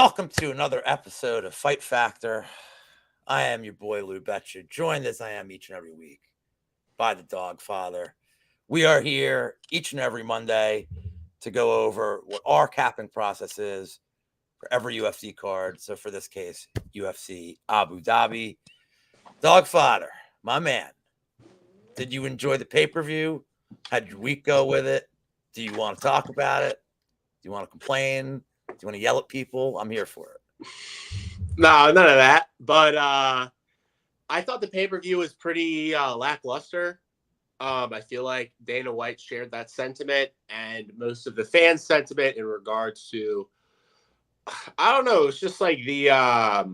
Welcome to another episode of Fight Factor. I am your boy Lou Betya, joined as I am each and every week by the Dogfather. We are here each and every Monday to go over what our capping process is for every UFC card. So for this case, UFC Abu Dahbi. Dogfather, my man, did you enjoy the pay-per-view? How'd your week go with it? Do you want to talk about it? Do you want to complain? Do you want to yell at people? I'm here for it. No, none of that. But I thought the pay-per-view was pretty lackluster. I feel like Dana White shared that sentiment and most of the fans' sentiment in regards to, I don't know, it's just like I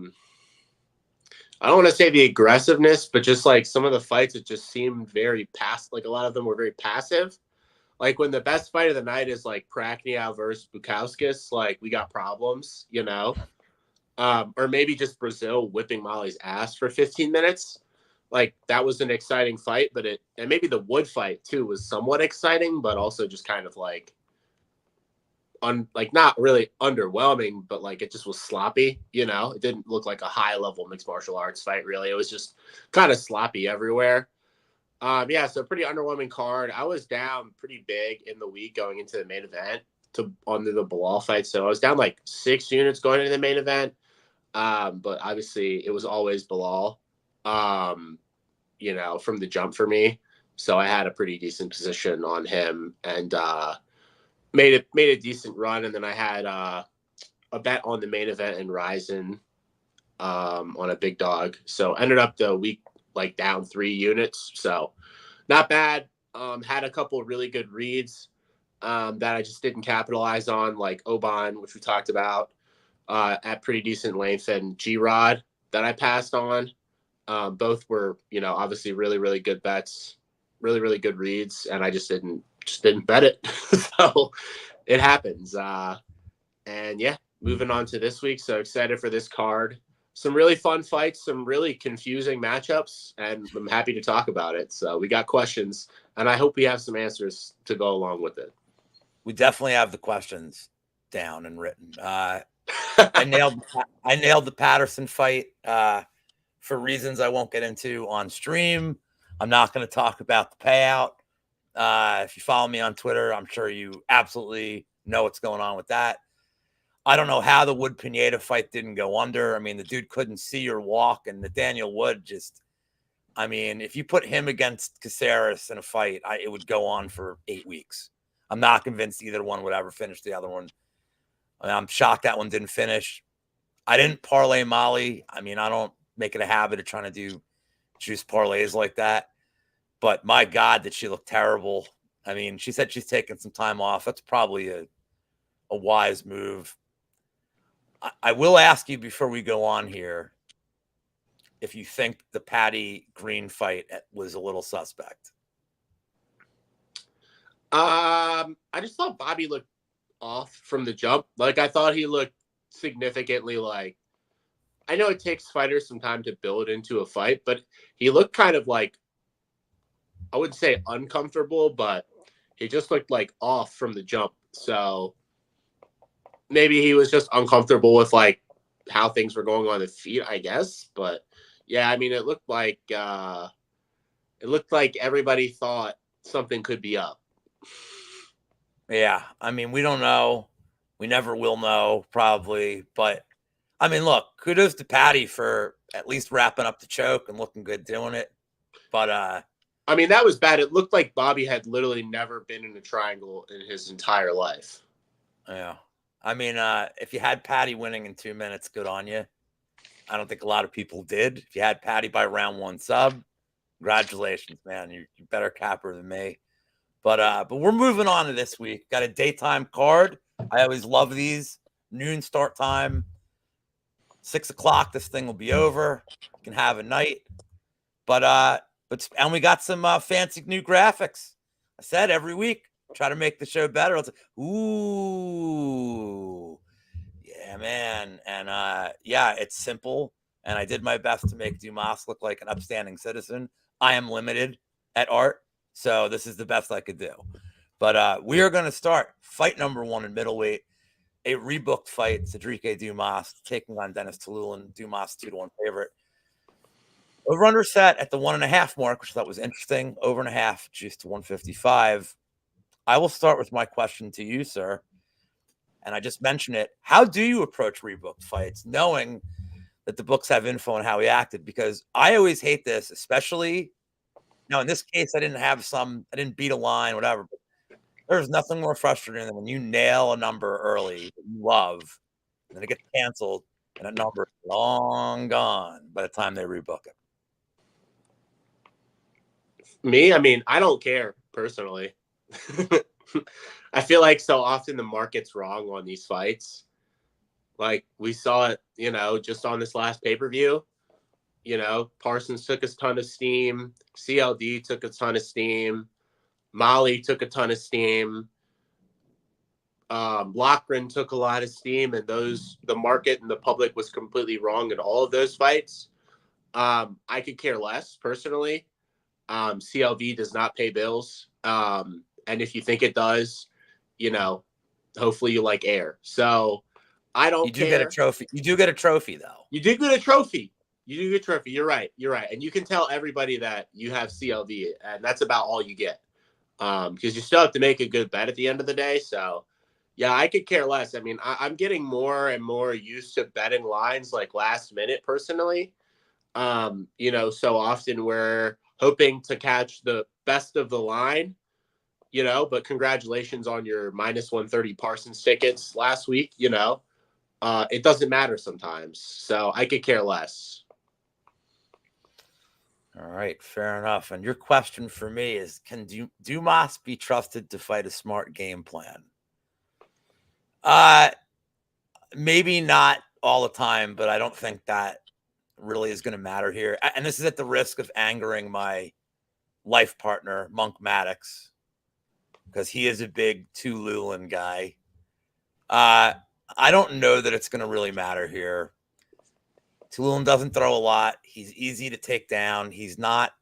don't want to say the aggressiveness, but just like some of the fights, it just seemed very like a lot of them were very passive. Like when the best fight of the night is like Prakniav versus Bukauskas, like we got problems, you know? Or maybe just Brazil whipping Molly's ass for 15 minutes. Like that was an exciting fight, and maybe the Wood fight too was somewhat exciting, but also just kind of like not really underwhelming, but like it just was sloppy, you know? It didn't look like a high level mixed martial arts fight, really. It was just kind of sloppy everywhere. So pretty underwhelming card. I was down pretty big in the week going into the main event on the Bilal fight. So I was down like 6 units going into the main event. But obviously it was always Bilal, from the jump for me. So I had a pretty decent position on him and made a decent run. And then I had a bet on the main event and Ryzen on a big dog. So ended up the week like down 3 units. So not bad. Had a couple of really good reads that I just didn't capitalize on, like Oban, which we talked about. At pretty decent length, and G-Rod that I passed on. Both were, obviously really, really good bets, really, really good reads, and I just didn't bet it. So it happens. And yeah, moving on to this week. So excited for this card. Some really fun fights, some really confusing matchups, and I'm happy to talk about it. So we got questions, and I hope we have some answers to go along with it. We definitely have the questions down and written. I nailed the Patterson fight for reasons I won't get into on stream. I'm not going to talk about the payout. If you follow me on Twitter, I'm sure you absolutely know what's going on with that. I don't know how the Wood Pineda fight didn't go under. I mean, the dude couldn't see or walk, and Nathaniel Wood if you put him against Caceres in a fight, it would go on for 8 weeks. I'm not convinced either one would ever finish the other one. I'm shocked that one didn't finish. I didn't parlay Molly. I don't make it a habit of trying to do juice parlays like that. But my God, did she look terrible. She said she's taking some time off. That's probably a wise move. I will ask you before we go on here if you think the Patty Green fight was a little suspect. I just thought Bobby looked off from the jump. Like I thought he looked significantly like, I know it takes fighters some time to build into a fight, but he looked kind of like, I wouldn't say uncomfortable, but he just looked like off from the jump. So maybe he was just uncomfortable with like how things were going on the feet, I guess. But yeah, it looked like everybody thought something could be up. Yeah, we don't know. We never will know, probably. But, look, kudos to Patty for at least wrapping up the choke and looking good doing it. But, that was bad. It looked like Bobby had literally never been in a triangle in his entire life. Yeah. If you had Patty winning in 2 minutes, good on you. I don't think a lot of people did. If you had Patty by round 1 sub, congratulations, man. You're better capper than me. But we're moving on to this week. Got a daytime card. I always love these. Noon start time. 6 o'clock, this thing will be over. You can have a night. And we got some fancy new graphics. I said every week, try to make the show better. It's like, ooh, yeah, man. And it's simple. And I did my best to make Dumas look like an upstanding citizen. I am limited at art, so this is the best I could do. But we are going to start fight number 1 in middleweight. a rebooked fight, Cedric Dumas taking on Dennis Tululin. Dumas 2-1 favorite. Over under set at the 1.5 mark, which I thought was interesting. Over and a half, juiced to 155. I will start with my question to you, sir. And I just mentioned it. How do you approach rebooked fights, knowing that the books have info on how he acted? Because I always hate this, especially now in this case, I didn't beat a line, whatever. But there's nothing more frustrating than when you nail a number early that you love, and then it gets canceled, and that number is long gone by the time they rebook it. Me, I mean, I don't care personally. I feel like so often the market's wrong on these fights. Like we saw it, just on this last pay-per-view. Parsons took a ton of steam. CLD took a ton of steam. Molly took a ton of steam. Loughran took a lot of steam, and the market and the public was completely wrong in all of those fights. I could care less personally. CLV does not pay bills. And if you think it does, hopefully you like air. So I don't care. You do get a trophy. You do get a trophy, though. You do get a trophy. You're right. And you can tell everybody that you have CLV, and that's about all you get. Because you still have to make a good bet at the end of the day. So, yeah, I could care less. I mean, I'm getting more and more used to betting lines like last minute personally. So often we're hoping to catch the best of the line, but congratulations on your -130 Parsons tickets last week. It doesn't matter sometimes. So I could care less. All right, fair enough. And your question for me is, can Dumas be trusted to fight a smart game plan? Maybe not all the time, but I don't think that really is going to matter here. And this is at the risk of angering my life partner, Monk Maddox, because he is a big Tululin guy. I don't know that it's going to really matter here. Tululin doesn't throw a lot. He's easy to take down. He's not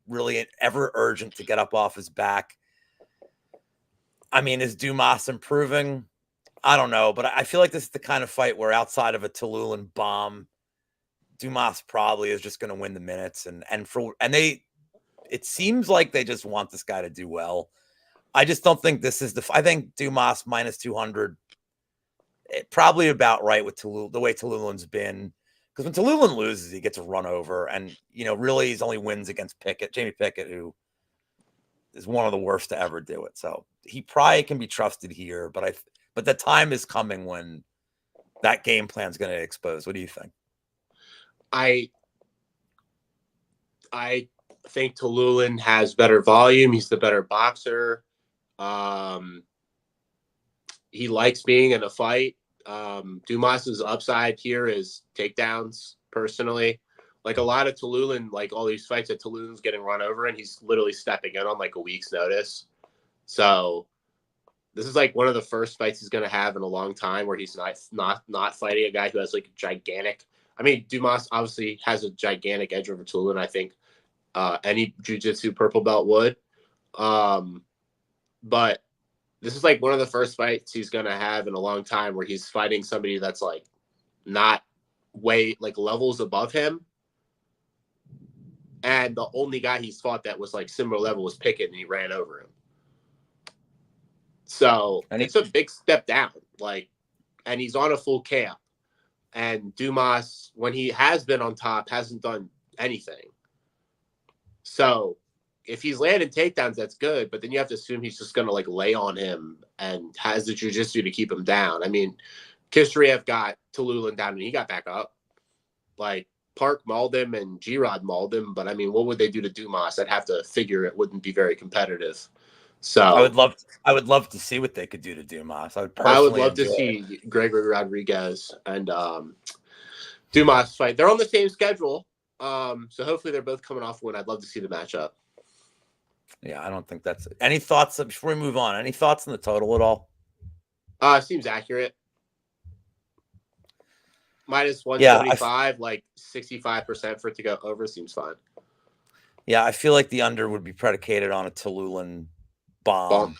really ever urgent to get up off his back. I mean, is Dumas improving? I don't know, but I feel like this is the kind of fight where outside of a Tululin bomb, Dumas probably is just going to win the minutes. It seems like they just want this guy to do well. I just don't think this is I think Dumas -200, probably about right with the way Tululin's been. Because when Tululin loses, he gets a run over, and really he's only wins against Jamie Pickett, who is one of the worst to ever do it. So he probably can be trusted here, but the time is coming when that game plan is going to expose. What do you think? I think Tululin has better volume. He's the better boxer. He likes being in a fight. Dumas's upside here is takedowns, personally. Like a lot of Tululin, like all these fights that Tululin's getting run over, and he's literally stepping in on like a week's notice. So this is like one of the first fights he's going to have in a long time where he's not fighting a guy who has like a gigantic. I mean, Dumas obviously has a gigantic edge over Tululin. I think any jiu-jitsu purple belt would. But this is like one of the first fights he's going to have in a long time where he's fighting somebody that's like not like levels above him. And the only guy he's fought that was like similar level was Pickett, and he ran over him. So it's a big step down. And he's on a full camp. And Dumas, when he has been on top, hasn't done anything. So if he's landing takedowns, that's good. But then you have to assume he's just going to like lay on him and has the jiu-jitsu to keep him down. I mean, Kishriev got Tululin down and he got back up. Like Park mauled him and G-Rod mauled him. But I mean, what would they do to Dumas? I'd have to figure it wouldn't be very competitive. So I would love to see what they could do to Dumas. I would love to see Gregory Rodriguez and Dumas fight. They're on the same schedule. So hopefully they're both coming off win. I'd love to see the matchup. Yeah, I don't think that's it. Any thoughts before we move on? Any thoughts on the total at all? Seems accurate. -175, like 65% for it to go over seems fine. Yeah, I feel like the under would be predicated on a Tululin bomb.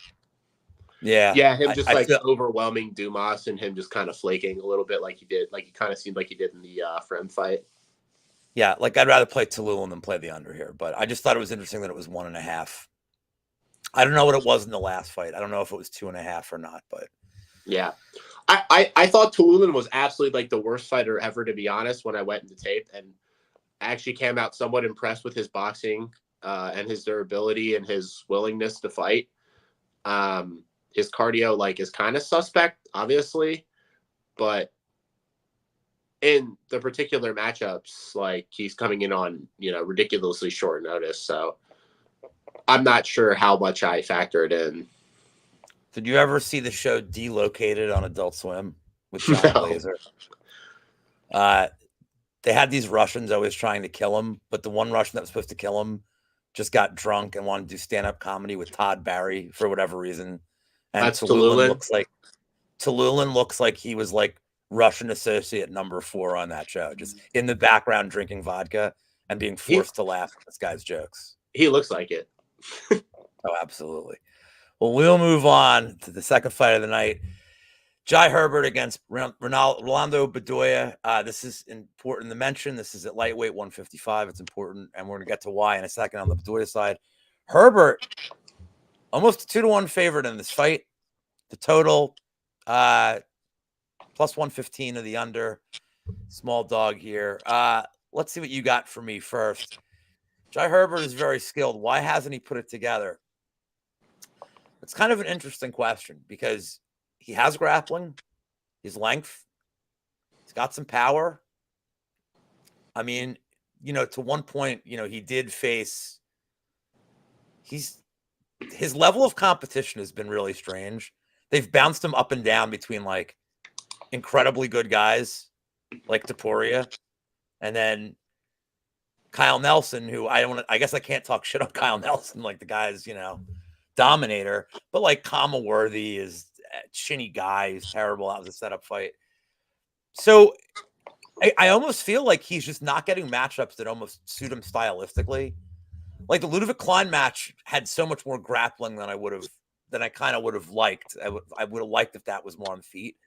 Yeah, Yeah, him just I like feel overwhelming Dumas and him just kind of flaking a little bit like he did, like he kind of seemed like he did in the Friend fight. yeah, like I'd rather play Tululin than play the under here, but I just thought it was interesting that it was 1.5. I don't know what it was in the last fight. I don't know if it was 2.5 or not, but Yeah. I thought Tululin was absolutely like the worst fighter ever, to be honest, when I went into tape, and actually came out somewhat impressed with his boxing and his durability and his willingness to fight. His cardio like is kind of suspect, obviously, but in the particular matchups, like he's coming in on, ridiculously short notice. So I'm not sure how much I factored in. did you ever see the show Delocated on Adult Swim with John No. Glazer? Uh, they had these Russians always trying to kill him, but the one Russian that was supposed to kill him just got drunk and wanted to do stand-up comedy with Todd Barry for whatever reason. And That's Tululin. Tululin looks like he was like Russian associate number 4 on that show, just in the background drinking vodka and being He forced to laugh at this guy's jokes. he looks like it. Oh, absolutely. Well, we'll move on to the second fight of the night. Jai Herbert against Rolando Bedoya. This is important to mention. This is at lightweight 155. It's important, and we're going to get to why in a second on the Bedoya side. Herbert, almost a 2-1 favorite in this fight. The total, plus 115 of the under. Small dog here. Let's see what you got for me first. Jai Herbert is very skilled. Why hasn't he put it together? It's kind of an interesting question because he has grappling, his length, he's got some power. I mean, to one point, he did face. His level of competition has been really strange. They've bounced him up and down between like incredibly good guys like Taporia and then Kyle Nelson, who I guess I can't talk shit on Kyle Nelson, like the guy's, dominator, but like Kama Worthy is a chinny guy. He's terrible. That was a setup fight. So I almost feel like he's just not getting matchups that almost suit him stylistically. Like the Ludovic Klein match had so much more grappling than I kind of would have liked. I would have liked if that was more on feet.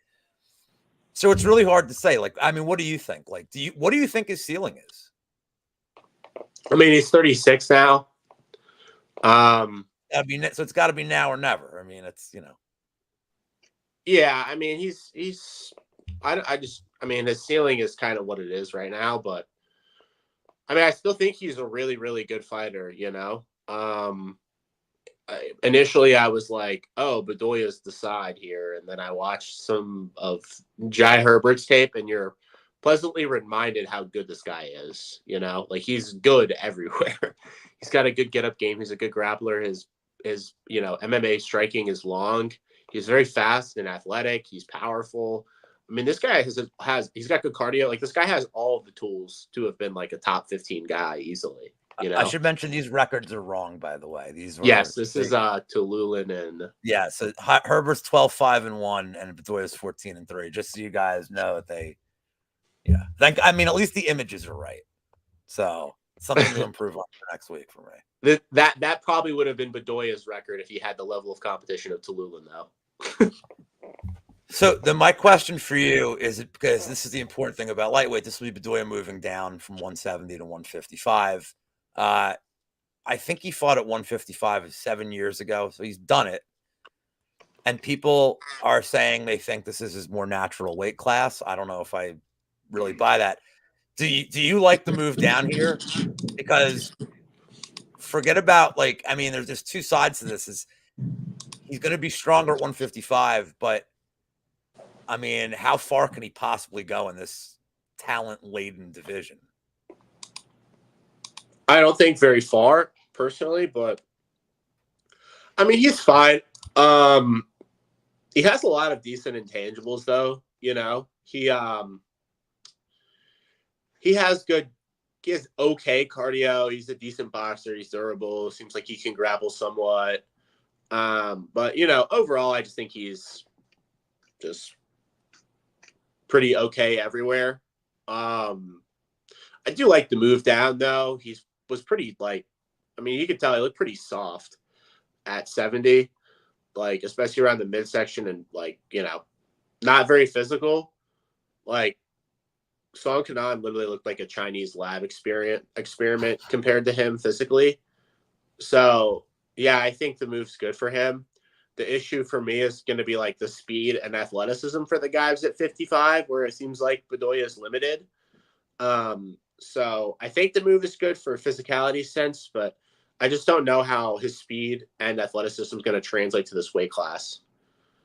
So it's really hard to say. Like, I mean, what do you think? Like, what do you think his ceiling is? I mean, he's 36 now. So it's got to be now or never. I mean, it's Yeah, I mean, I mean, his ceiling is kind of what it is right now, but I mean, I still think he's a really, really good fighter, Initially, I was like, oh, Bedoya's the side here. And then I watched some of Jai Herbert's tape, and you're pleasantly reminded how good this guy is, Like, he's good everywhere. He's got a good get-up game. He's a good grappler. His MMA striking is long. He's very fast and athletic. He's powerful. I mean, this guy he's got good cardio. Like, this guy has all of the tools to have been like a top 15 guy easily. I should mention these records are wrong, by the way. This is Tululin and so Herbert's 12-5-1 and Bedoya's 14-3. Just so you guys know that I mean, at least the images are right. So something to improve on for next week for me. That probably would have been Bedoya's record if he had the level of competition of Tululin, though. So then my question for you is, because this is the important thing about lightweight, this will be Bedoya moving down from 170 to 155. I think he fought at 155 7 years ago, so he's done it. And people are saying they think this is his more natural weight class. I don't know if I really buy that. Do you like the move down here? Because forget about I mean, there's just two sides to this. He's going to be stronger at 155, but I mean, how far can he possibly go in this talent-laden division? I don't think very far, personally, but I mean, he's fine. He has a lot of decent intangibles, though. He has okay cardio. He's a decent boxer. He's durable. Seems like he can grapple somewhat. But overall, I just think he's just pretty okay everywhere. I do like the move down, though. He was pretty I mean, you could tell he looked pretty soft at 70. like especially around the midsection and like, not very physical. Like Song Kanan literally looked like a Chinese lab experiment compared to him physically. So yeah, I think the move's good for him. The issue for me is going to be like the speed and athleticism for the guys at 55, where it seems like Bedoya is limited. So I think the move is good for physicality sense, but I just don't know how his speed and athleticism is going to translate to this weight class.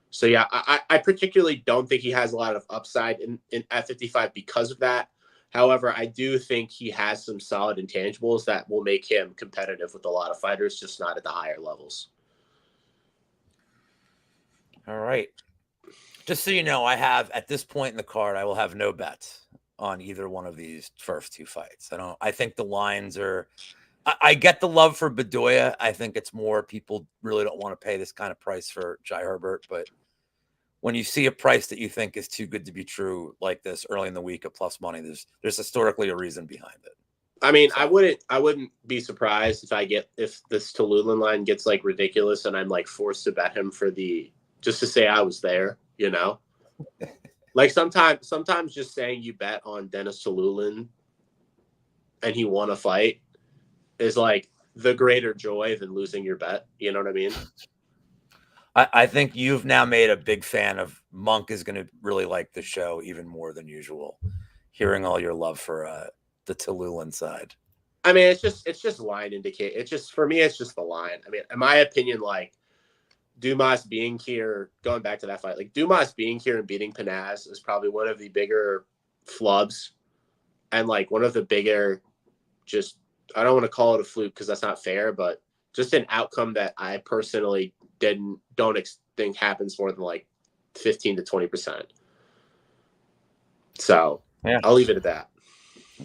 So yeah, I particularly don't think he has a lot of upside in at 55 because of that. However, I do think he has some solid intangibles that will make him competitive with a lot of fighters, just not at the higher levels. All right. Just so you know, I have at this point in the card, I will have no bets on either one of these first two fights. I think the lines are. I get the love for Bedoya. I think it's more people really don't want to pay this kind of price for Jai Herbert, but when you see a price that you think is too good to be true like this early in the week at plus money, there's historically a reason behind it. I mean, so. I wouldn't be surprised if this Tallulah line gets like ridiculous and I'm like forced to bet him for just to say I was there, Like sometimes just saying you bet on Dennis Tallulah and he won a fight is like the greater joy than losing your bet. You know what I mean? I think you've now made a big fan of Monk is going to really like the show even more than usual. Hearing all your love for the Tallulah side. I mean, it's just line indicate. It's just for me, it's just the line. I mean, in my opinion, like Dumas being here, going back to that fight, like Dumas being here and beating Panaz is probably one of the bigger flubs, and like one of the bigger, just I don't want to call it a fluke because that's not fair, but just an outcome that I personally don't think happens more than like 15 to 20%. So yeah. I'll leave it at that.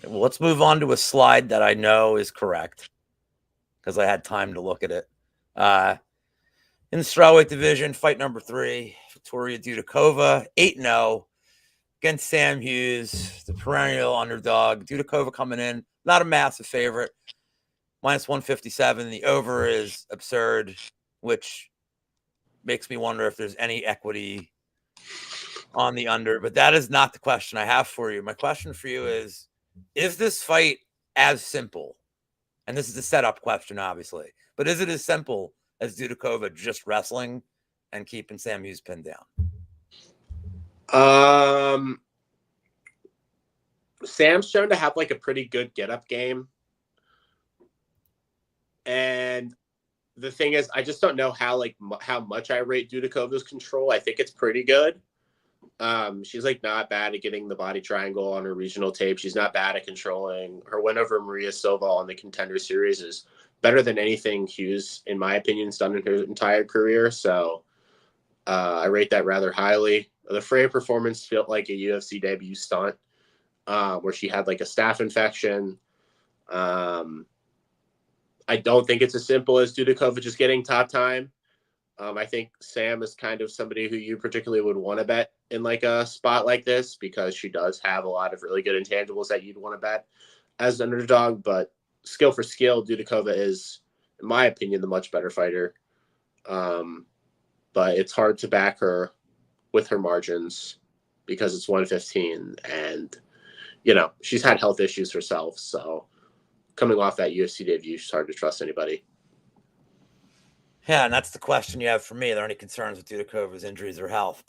Well, let's move on to a slide that I know is correct because I had time to look at it. In the strawweight division, fight number 3, Victoria Dudakova, 8-0 against Sam Hughes, the perennial underdog. Dudakova coming in, not a massive favorite, minus 157. The over is absurd, which makes me wonder if there's any equity on the under. But that is not the question I have for you. My question for you is this fight as simple? And this is a setup question, obviously. But is it as simple as Dudakova just wrestling and keeping Sam Hughes pinned down? Sam's shown to have like a pretty good get-up game. And the thing is, I just don't know how much I rate Dudakova's control. I think it's pretty good. She's like not bad at getting the body triangle on her regional tape. She's not bad at controlling. Her win over Maria Silva on the Contender Series is better than anything Hughes, in my opinion, has done in her entire career. So I rate that rather highly. The Freya performance felt like a UFC debut stunt where she had like a staph infection. I don't think it's as simple as Dudakova just getting top time. I think Sam is kind of somebody who you particularly would want to bet in like a spot like this because she does have a lot of really good intangibles that you'd want to bet as an underdog. But skill for skill, Dudakova is, in my opinion, the much better fighter. But it's hard to back her with her margins because it's 115 and, she's had health issues herself. So coming off that UFC debut, it's hard to trust anybody. Yeah, and that's the question you have for me. Are there any concerns with Dudakova's injuries or health?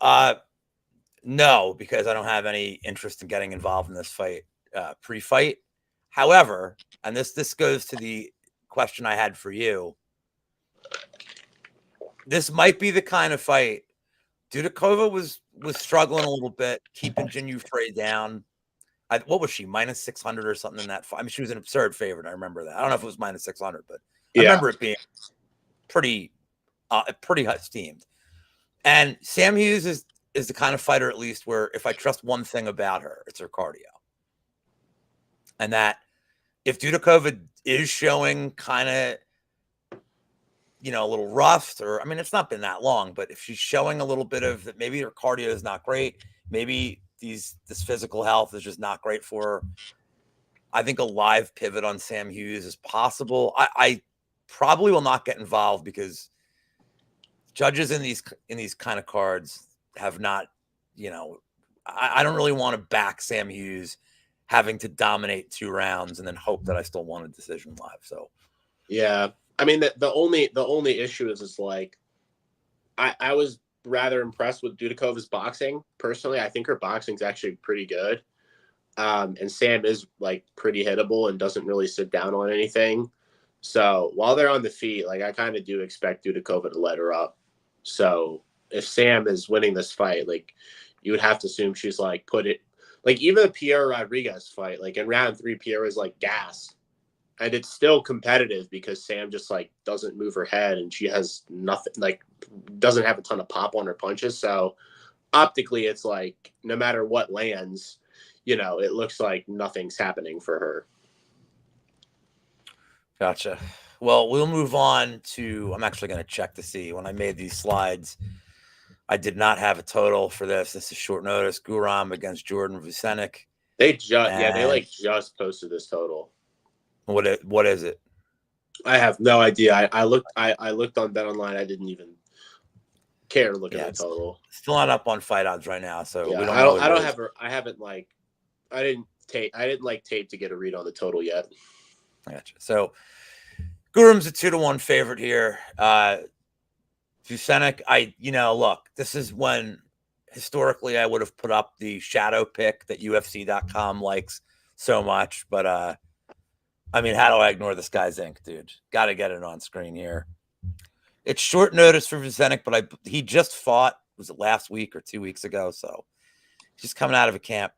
No, because I don't have any interest in getting involved in this fight pre-fight. However, and this goes to the question I had for you. This might be the kind of fight. Dudakova was struggling a little bit, keeping Jinyu Frey down. What was she, minus 600 or something in that fight? I mean, she was an absurd favorite. I remember that. I don't know if it was minus 600, but I remember it being pretty esteemed. And Sam Hughes is the kind of fighter, at least, where if I trust one thing about her, it's her cardio. And that if Dudakova is showing kind of, a little rust, or, I mean, it's not been that long, but if she's showing a little bit of that, maybe her cardio is not great, maybe this physical health is just not great for her, I think a live pivot on Sam Hughes is possible. I probably will not get involved because judges in these kind of cards have not, I don't really want to back Sam Hughes having to dominate 2 rounds and then hope that I still want a decision live. So yeah, I mean the only issue is like I was rather impressed with Dudakova's boxing personally. I think her boxing's actually pretty good. And Sam is like pretty hittable and doesn't really sit down on anything. So while they're on the feet, like I kind of do expect Dudakova to let her up. So if Sam is winning this fight, like you would have to assume she's like like even the Pierre Rodriguez fight, like in round 3, Pierre was like gas. And it's still competitive because Sam just like doesn't move her head and she has nothing, like doesn't have a ton of pop on her punches. So optically, it's like no matter what lands, it looks like nothing's happening for her. Gotcha. Well, we'll move on to. I'm actually going to check to see when I made these slides. I did not have a total for this. This is short notice. Guram against Jordan Vucenic. They just posted this total. What is it? I have no idea. I looked on Bet Online. I didn't even care to look at the total. Still not up on fight odds right now, so yeah, we don't know. I didn't tape to get a read on the total yet. Gotcha. So Guram's a 2-1 favorite here. Vucenic, look, this is when historically I would have put up the shadow pick that UFC.com likes so much, but I mean, how do I ignore this guy's ink, dude? Got to get it on screen here. It's short notice for Vucenic, but he just fought, was it last week or 2 weeks ago? So he's just coming out of a camp.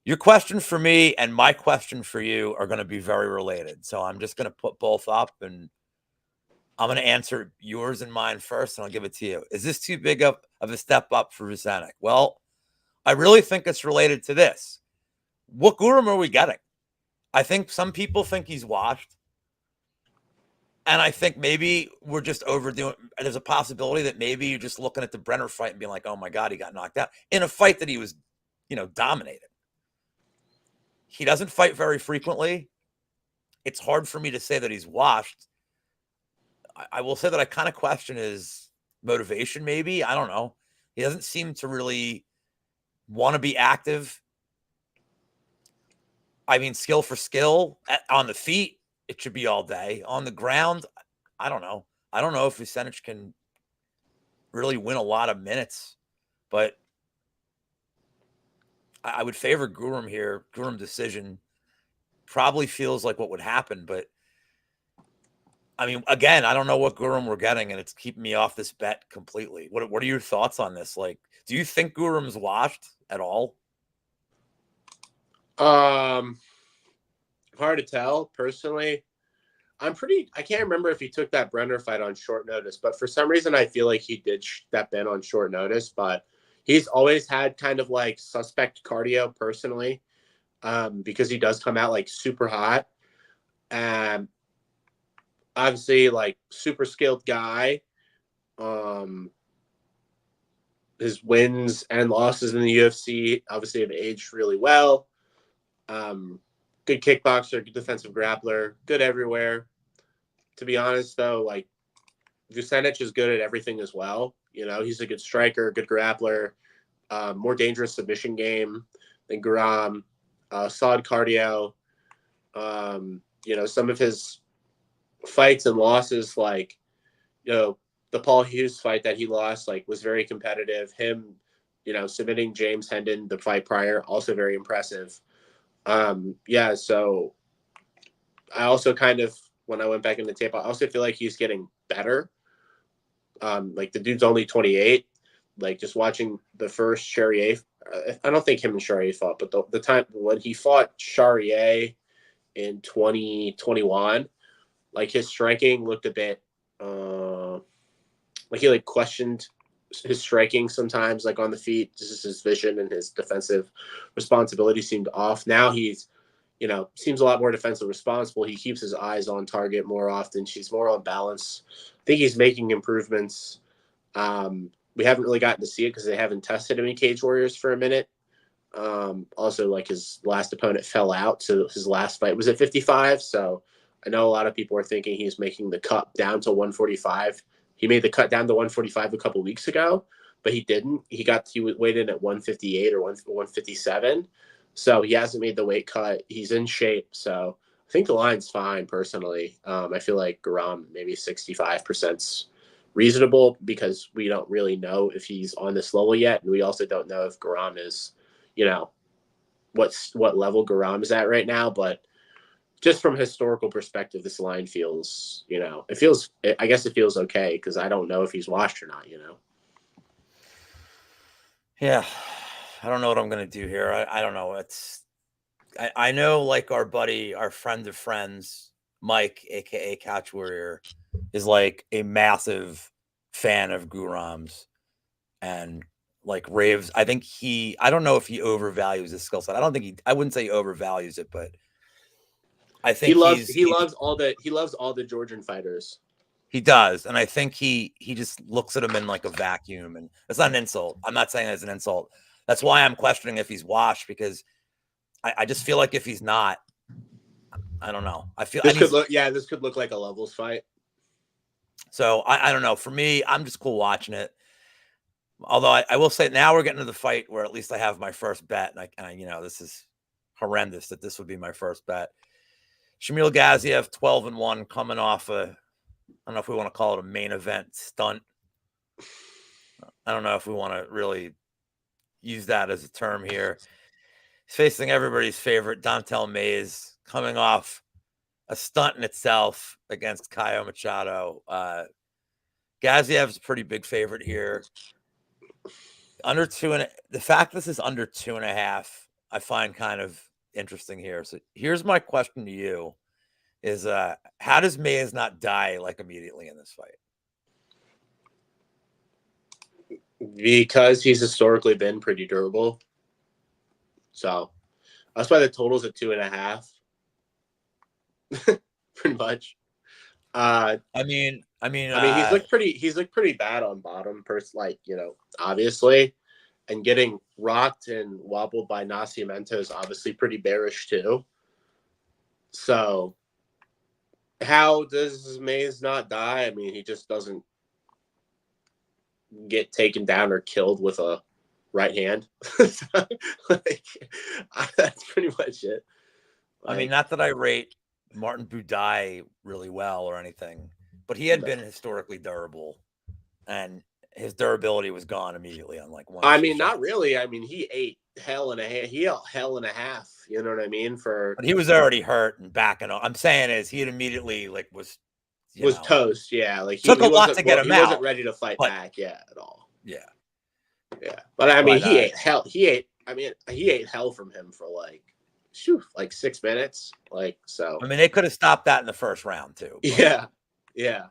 Your question for me and my question for you are going to be very related. So I'm just going to put both up and I'm going to answer yours and mine first, and I'll give it to you. Is this too big of a step up for Vucenic? Well, I really think it's related to this. What Guram are we getting? I think some people think he's washed. And I think maybe we're just overdoing. There's a possibility that maybe you're just looking at the Brenner fight and being like, oh my God, he got knocked out in a fight that he was, dominated. He doesn't fight very frequently. It's hard for me to say that he's washed. I will say that I kind of question his motivation, maybe. I don't know. He doesn't seem to really want to be active. I mean, skill for skill on the feet, it should be all day. On the ground, I don't know. I don't know if Vucenic can really win a lot of minutes, but I would favor Guram here. Guram decision probably feels like what would happen, but I mean, again, I don't know what Guram we're getting, and it's keeping me off this bet completely. What are your thoughts on this? Like, do you think Guram's washed at all? Hard to tell personally. I can't remember if he took that Brenner fight on short notice, but for some reason I feel like he did step in on short notice, but he's always had kind of like suspect cardio personally, because he does come out like super hot. Obviously like super skilled guy. His wins and losses in the UFC obviously have aged really well. Good kickboxer, good defensive grappler, good everywhere. To be honest, though, like Vucenic is good at everything as well. He's a good striker, good grappler, more dangerous submission game than Guram, solid cardio. Some of his fights and losses, like, the Paul Hughes fight that he lost, like, was very competitive. Him, submitting James Hendon the fight prior, also very impressive. So I also kind of, when I went back in the tape, I also feel like he's getting better. Like the dude's only 28. Like just watching the first Charrier, I don't think him and Charrier fought, but the time when he fought Charrier in 2021, like his striking looked a bit like he like questioned his striking sometimes, like on the feet. Just his vision and his defensive responsibility seemed off. Now he's, seems a lot more defensive responsible. He keeps his eyes on target more often. She's more on balance. I think he's making improvements. We haven't really gotten to see it because they haven't tested him in Cage Warriors for a minute. Also, like his last opponent fell out, so his last fight was at 55. So I know a lot of people are thinking he's making the cut down to 145 He made the cut down to 145 a couple weeks ago, but he didn't. He weighed in at 158 or 157. So he hasn't made the weight cut. He's in shape. So I think the line's fine personally. I feel like Garam maybe 65% reasonable because we don't really know if he's on this level yet. And we also don't know if Garam is, what level Garam is at right now. But just from a historical perspective, this line feels, I guess it feels okay because I don't know if he's washed or not, Yeah. I don't know what I'm going to do here. I don't know. I know like our friend of friends, Mike, aka Couch Warrior, is like a massive fan of Guram's and like raves. I don't know if he overvalues his skill set. I wouldn't say he overvalues it, but I think he loves all the Georgian fighters. He does, and I think he just looks at him in like a vacuum, and it's not an insult. I'm not saying it's an insult. That's why I'm questioning if he's washed because I just feel like if he's not, I don't know. I feel this could look like a levels fight. So I don't know. For me, I'm just cool watching it. Although I will say now we're getting to the fight where at least I have my first bet, and I this is horrendous that this would be my first bet. Shamil Gaziev 12-1 coming off I don't know if we want to call it a main event stunt. I don't know if we want to really use that as a term here. He's facing everybody's favorite, Dontel Mays, coming off a stunt in itself against Caio Machado. Gaziev's a pretty big favorite here. The fact this is under 2.5, I find kind of interesting here. So here's my question to you is how does Mays not die like immediately in this fight? Because he's historically been pretty durable. So that's why the total's at 2.5. Pretty much. I mean, he's looked pretty bad on bottom, obviously, and getting rocked and wobbled by Nascimento is obviously pretty bearish too. So, how does Mays not die? I mean, he just doesn't get taken down or killed with a right hand. That's pretty much it. I mean, not that I rate Martin Buday really well or anything, but he had been historically durable, and his durability was gone immediately on like one. I mean, not really. I mean, he ate hell and a half. You know what I mean? But he was already hurt and backing up. I'm saying is he had immediately like was toast. Yeah, like took a lot to get him out. He wasn't ready to fight back. Yeah, at all. Yeah. But I mean, he ate hell. He ate hell from him for like 6 minutes. Like, so. I mean, they could have stopped that in the first round too. But. Yeah.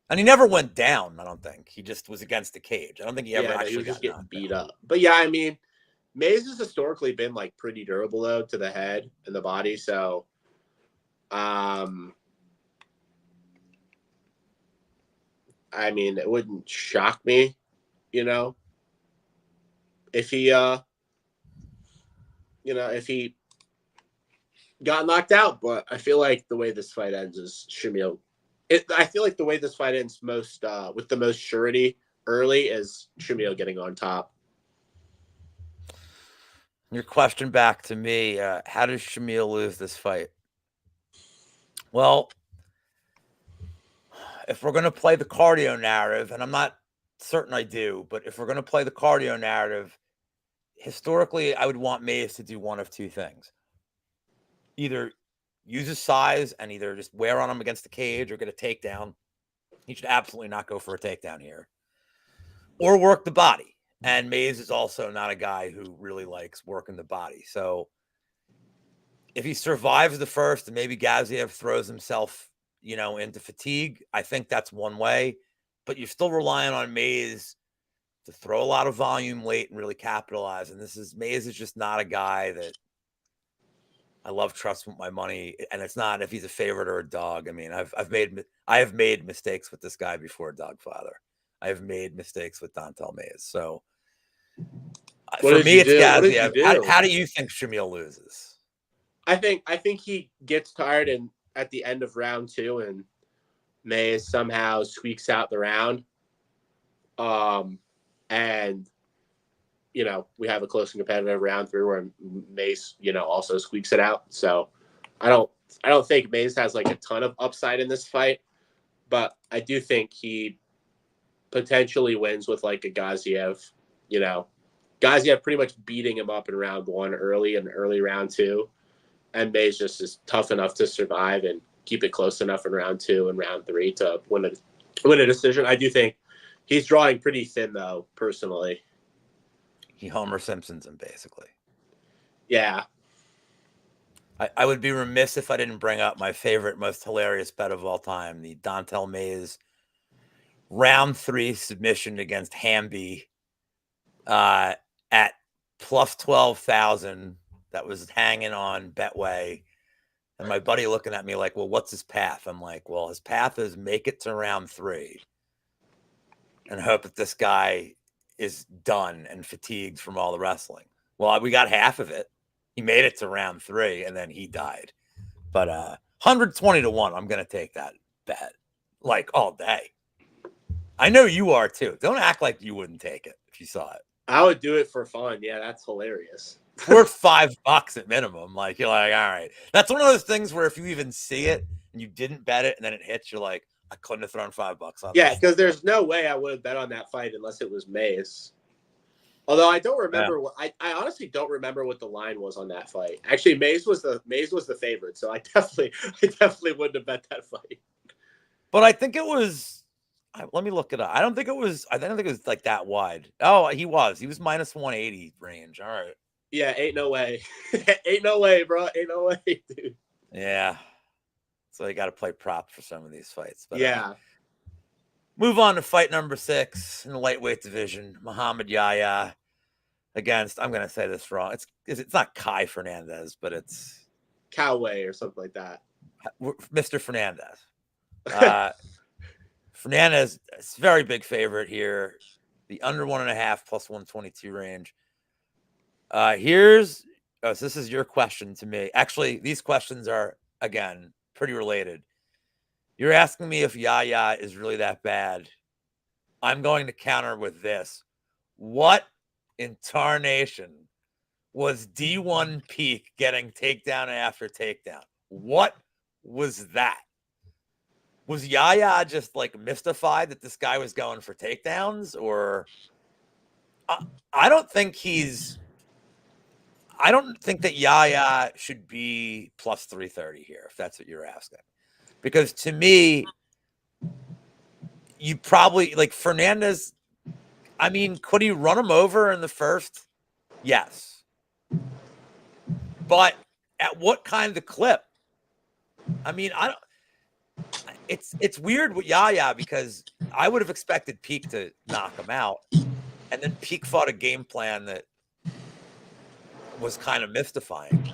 And he never went down. I don't think he just was against the cage. I don't think he ever actually he was just got getting beat up. But yeah, I mean, Mays has historically been like pretty durable though to the head and the body. So, I mean, it wouldn't shock me, if he, if he got knocked out. But I feel like the way this fight ends is Shamil. I feel like the way this fight ends most with the most surety early is Shamil getting on top. Your question back to me, how does Shamil lose this fight? Well, if we're going to play the cardio narrative, and I'm not certain I do, but if we're going to play the cardio narrative, historically, I would want Mays to do one of two things. Either use his size and either just wear on him against the cage or get a takedown. He should absolutely not go for a takedown here. Or work the body. And Mays is also not a guy who really likes working the body. So if he survives the first and maybe Gaziev throws himself, into fatigue, I think that's one way. But you're still relying on Mays to throw a lot of volume late and really capitalize. And Mays is just not a guy that I love trust with my money, and it's not if he's a favorite or a dog. I mean, I have made mistakes with this guy before, Dogfather. I have made mistakes with Dontel Mays. So for me, it's Gaziev. How do you think Shamil loses? I think he gets tired and at the end of round 2 and Mays somehow squeaks out the round. And, we have a close and competitive round 3 where Mays, also squeaks it out. So I don't think Mays has like a ton of upside in this fight, but I do think he potentially wins with like a Gaziev, Gaziev pretty much beating him up in round 1 early and early round 2. And Mays just is tough enough to survive and keep it close enough in round 2 and round 3 to win a decision. I do think he's drawing pretty thin, though, personally. He Homer Simpsons him, basically. Yeah. I would be remiss if I didn't bring up my favorite, most hilarious bet of all time, the Dontel Mays round 3 submission against Hamby at plus 12,000. That was hanging on Betway. And my buddy looking at me like, well, what's his path? I'm like, well, his path is make it to round 3 and hope that this guy is done and fatigued from all the wrestling. Well, we got half of it. He made it to round 3 and then he died. But 120 to 1, I'm going to take that bet like all day. I know you are too. Don't act like you wouldn't take it if you saw it. I would do it for fun. Yeah, that's hilarious. Worth $5 at minimum. Like, you're like, all right. That's one of those things where if you even see it and you didn't bet it and then it hits, you're like, I couldn't have thrown $5 on Yeah, this. because there's no way I would have bet on that fight unless it was Mays. Although I don't remember I honestly don't remember what the line was on that fight. Actually, Mays was the favorite, so I definitely wouldn't have bet that fight. But I think it was. Let me look it up. I don't think it was like that wide. Oh, he was minus 180 range. All right. Yeah, ain't no way. Ain't no way, bro. Ain't no way, dude. Yeah. So you got to play props for some of these fights. But yeah. Move on to fight number 6 in the lightweight division. Muhammad Yahya against, I'm going to say this wrong. It's not Kai Fernandez, but it's Cowway or something like that. Mr. Fernandez. Fernandez is a very big favorite here. The under 1.5 plus 122 range. So this is your question to me. Actually, these questions are, again, pretty related. You're asking me if Yahya is really that bad. I'm going to counter with this. What in tarnation was D1 Peak getting takedown after takedown? What was that? Was Yahya just like mystified that this guy was going for takedowns? Or I don't think that Yahya should be plus 330 here, if that's what you're asking. Because to me, you probably like Fernandez. I mean, could he run him over in the first? Yes. But at what kind of clip? I mean, it's weird with Yahya because I would have expected Peak to knock him out. And then Peak fought a game plan that was kind of mystifying.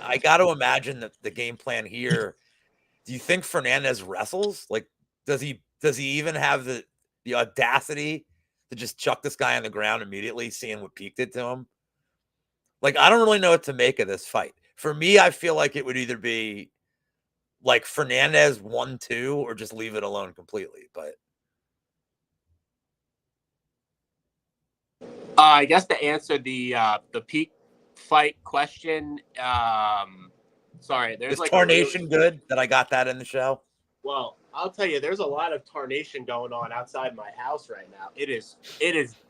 I got to imagine that the game plan here. Do you think Fernandez wrestles? Like, does he even have the audacity to just chuck this guy on the ground immediately, seeing what Peak did to him? Like, I don't really know what to make of this fight. For me, I feel like it would either be like Fernandez 1-2 or just leave it alone completely. But I guess to answer the Peak fight question, sorry, there's is like tarnation good that I got that in the show? Well, I'll tell you, there's a lot of tarnation going on outside my house right now. It is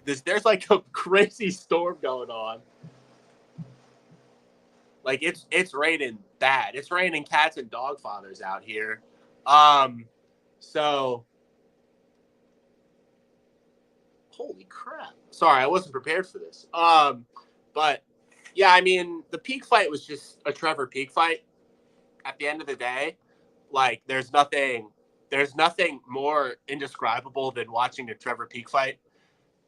this. There's like a crazy storm going on. Like it's raining bad. It's raining cats and dog fathers out here. So holy crap. Sorry, I wasn't prepared for this. But yeah, I mean, the Peak fight was just a Trevor Peak fight. At the end of the day, like there's nothing more indescribable than watching a Trevor Peak fight.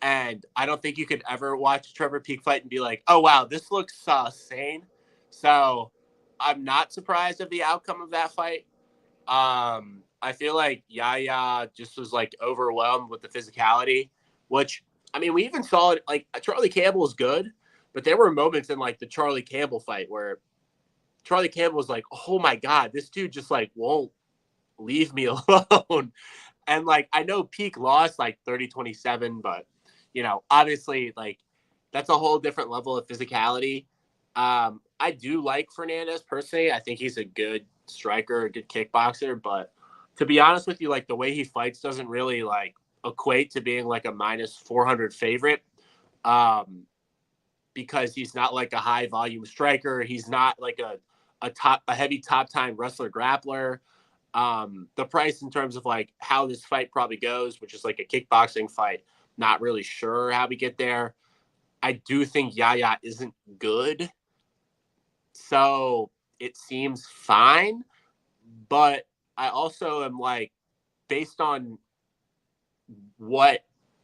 And I don't think you could ever watch a Trevor Peak fight and be like, oh wow, this looks sane. So I'm not surprised of the outcome of that fight. I feel like Yahya just was like overwhelmed with the physicality, which I mean, we even saw it like Charlie Campbell was good, but there were moments in like the Charlie Campbell fight where Charlie Campbell was like, oh my God, this dude just like won't leave me alone. And like, I know Peak lost like 30-27, but obviously like that's a whole different level of physicality. I do like Fernandez personally. I think he's a good striker, a good kickboxer, but to be honest with you, like the way he fights doesn't really like equate to being like a minus 400 favorite. Because he's not like a high volume striker. He's not like a heavy top time wrestler grappler. The price in terms of like how this fight probably goes, which is like a kickboxing fight, not really sure how we get there. I do think Yaya isn't good. So it seems fine. But I also am like, based on what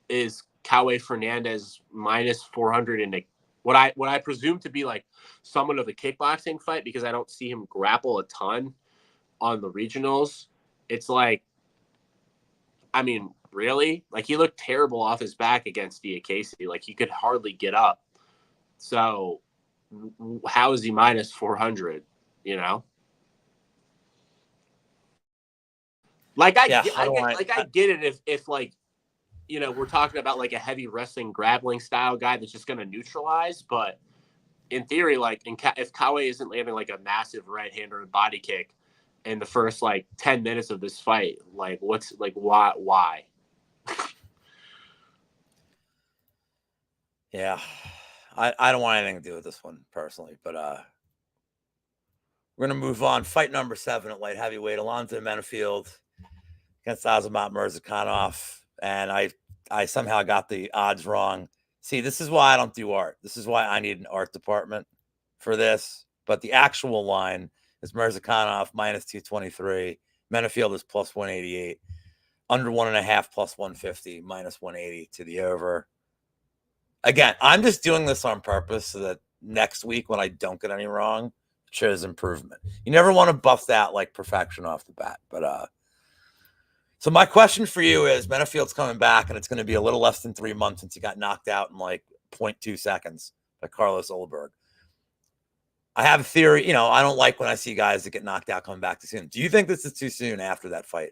is Kaue Fernandez minus 400 in what I presume to be like somewhat of a kickboxing fight, because I don't see him grapple a ton on the regionals. It's like, I mean, really? Like he looked terrible off his back against Diakese. Like he could hardly get up. So how is he minus 400, Like I get it if like, we're talking about like a heavy wrestling grappling style guy that's just going to neutralize. But in theory, like if Kaue isn't landing like a massive right hand or a body kick in the first like 10 minutes of this fight, like what's like, why? Yeah. I don't want anything to do with this one personally, but we're going to move on. Fight number 7 at light heavyweight, Alonzo Menafield against Azamat Murzakanov. And I somehow got the odds wrong. See, this is why I don't do art. This is why I need an art department for this. But the actual line is Murzakanov minus 223. Menafield is plus 188. Under 1.5 plus 150, minus 180 to the over. Again, I'm just doing this on purpose so that next week when I don't get any wrong, it shows improvement. You never want to buff that like perfection off the bat. But so my question for you is, Menafield's coming back, and it's going to be a little less than 3 months since he got knocked out in like 0.2 seconds by Carlos Olberg. I have a theory. I don't like when I see guys that get knocked out coming back too soon. Do you think this is too soon after that fight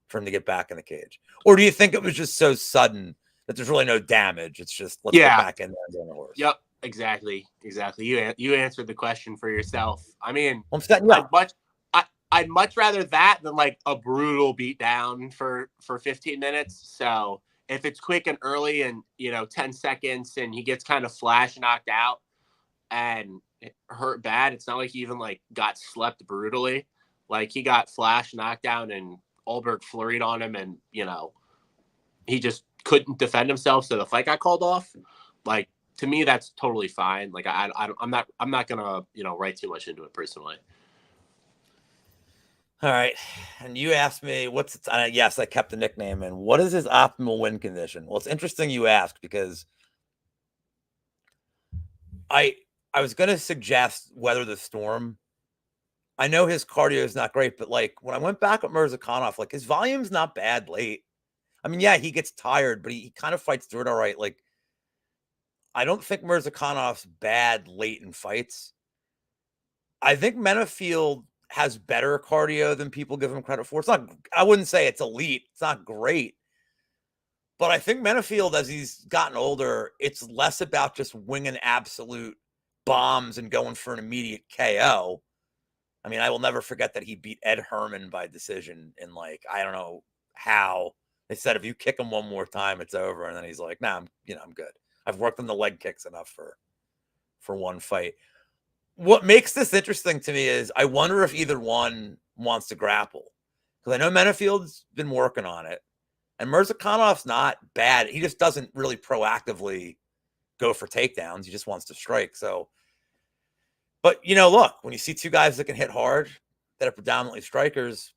for him to get back in the cage? Or do you think it was just so sudden that there's really no damage? It's just, let's get back in there and go on the horse. Yep, exactly. You answered the question for yourself. I mean, I'm setting you up. I'd much rather that than like a brutal beatdown for 15 minutes. So if it's quick and early and 10 seconds and he gets kind of flash knocked out and it hurt bad, it's not like he even like got slept brutally. Like he got flash knocked down and Olberg flurried on him, and he just couldn't defend himself, so the fight got called off. Like, to me, that's totally fine. Like I'm not gonna write too much into it personally. All right. And you asked me, yes, I kept the nickname. And what is his optimal win condition? Well, it's interesting you asked, because I was going to suggest Weather the Storm. I know his cardio is not great, but like when I went back at Murzakanov, like his volume's not bad late. I mean, yeah, he gets tired, but he kind of fights through it all right. Like, I don't think Murzakonov's bad late in fights. I think Menafield has better cardio than people give him credit for. It's not, I wouldn't say it's elite. It's not great. But I think Menafield, as he's gotten older, it's less about just winging absolute bombs and going for an immediate KO. I mean, I will never forget that he beat Ed Herman by decision in like, I don't know how. They said, if you kick him one more time, it's over. And then he's like, nah, I'm good. I've worked on the leg kicks enough for one fight. What makes this interesting to me is I wonder if either one wants to grapple, because I know Menafield's been working on it, and Murzakonov's not bad. He just doesn't really proactively go for takedowns. He just wants to strike. So, but look, when you see two guys that can hit hard, that are predominantly strikers,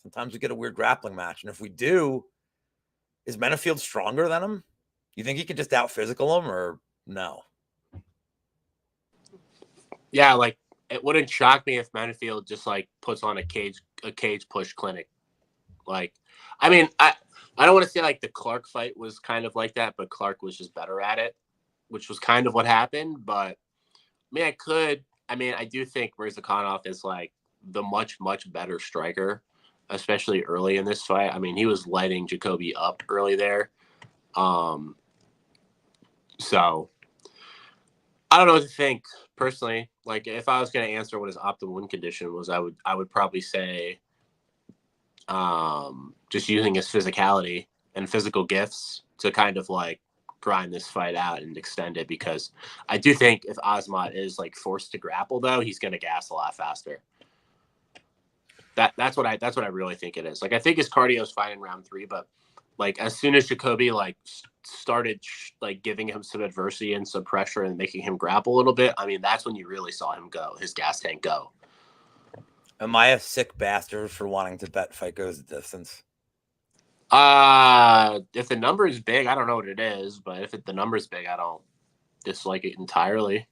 sometimes we get a weird grappling match. And if we do, is Menafield stronger than him? You think he could just out physical him, or no? Yeah, like it wouldn't shock me if Menafield just like puts on a cage push clinic. Like, I mean, I don't want to say like the Clark fight was kind of like that, but Clark was just better at it, which was kind of what happened. But I do think Murzakanov is like the much better striker. especially early in this fight. I mean, he was lighting Jacoby up early there. So I don't know what to think personally. Like, if I was going to answer what his optimal win condition was, I would probably say just using his physicality and physical gifts to kind of like grind this fight out and extend it, because I do think if Osmat is like forced to grapple, though, he's going to gas a lot faster. That's what I really think it is. Like, I think his cardio is fine in round 3, but like as soon as Jacoby like started like giving him some adversity and some pressure and making him grapple a little bit, I mean, that's when you really saw him go, his gas tank go. Am I a sick bastard for wanting to bet fight goes the distance? If the number is big, I don't know what it is, but if the number is big, I don't dislike it entirely.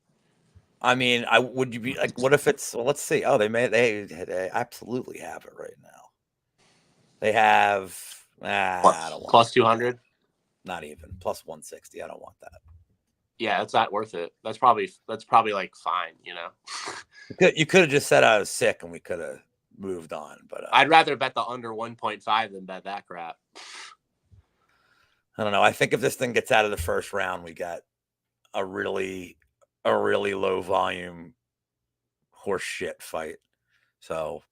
I mean, would you be like, what if it's, well, let's see. Oh, they absolutely have it right now. They have, I don't want plus 200. Not even plus 160. I don't want that. Yeah, it's not worth it. That's probably like fine, you know. You could have just said I was sick and we could have moved on, but I'd rather bet the under 1.5 than bet that crap. I don't know. I think if this thing gets out of the first round, we got a really low volume horse shit fight. So,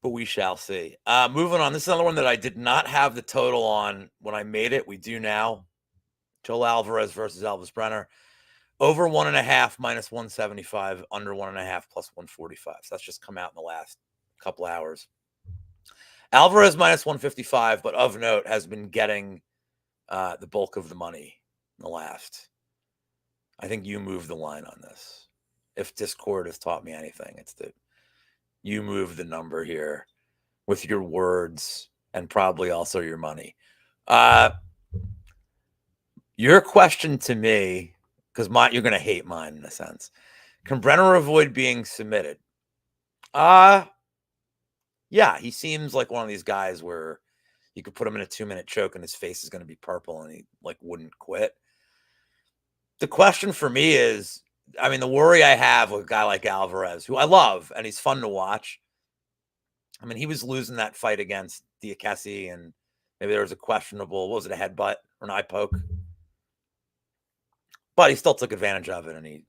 but we shall see. Moving on. This is another one that I did not have the total on when I made it. We do now. Joel Alvarez versus Elvis Brenner. Over 1.5 minus 175, under 1.5 plus 145. So that's just come out in the last couple hours. Alvarez minus 155, but of note has been getting the bulk of the money in the last. I think you moved the line on this. If Discord has taught me anything, it's that you move the number here with your words and probably also your money. Your question to me, because you're going to hate mine in a sense. Can Brenner avoid being submitted? Yeah, he seems like one of these guys where you could put him in a 2-minute choke and his face is going to be purple and he like wouldn't quit. The question for me is, I mean, the worry I have with a guy like Alvarez, who I love and he's fun to watch. I mean, he was losing that fight against Diakese and maybe there was a questionable, what was it, a headbutt or an eye poke? But he still took advantage of it and he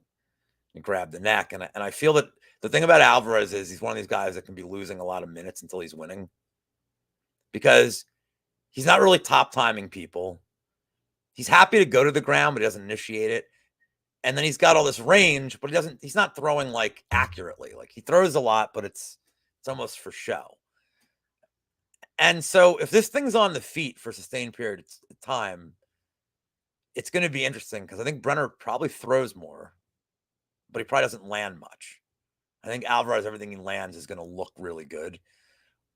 grabbed the neck. And I feel that the thing about Alvarez is he's one of these guys that can be losing a lot of minutes until he's winning because he's not really top timing people. He's happy to go to the ground, but he doesn't initiate it. And then he's got all this range, but he's not throwing like accurately. Like he throws a lot, but it's almost for show. And so if this thing's on the feet for a sustained period of time, it's going to be interesting because I think Brenner probably throws more, but he probably doesn't land much. I think Alvarez, everything he lands is going to look really good.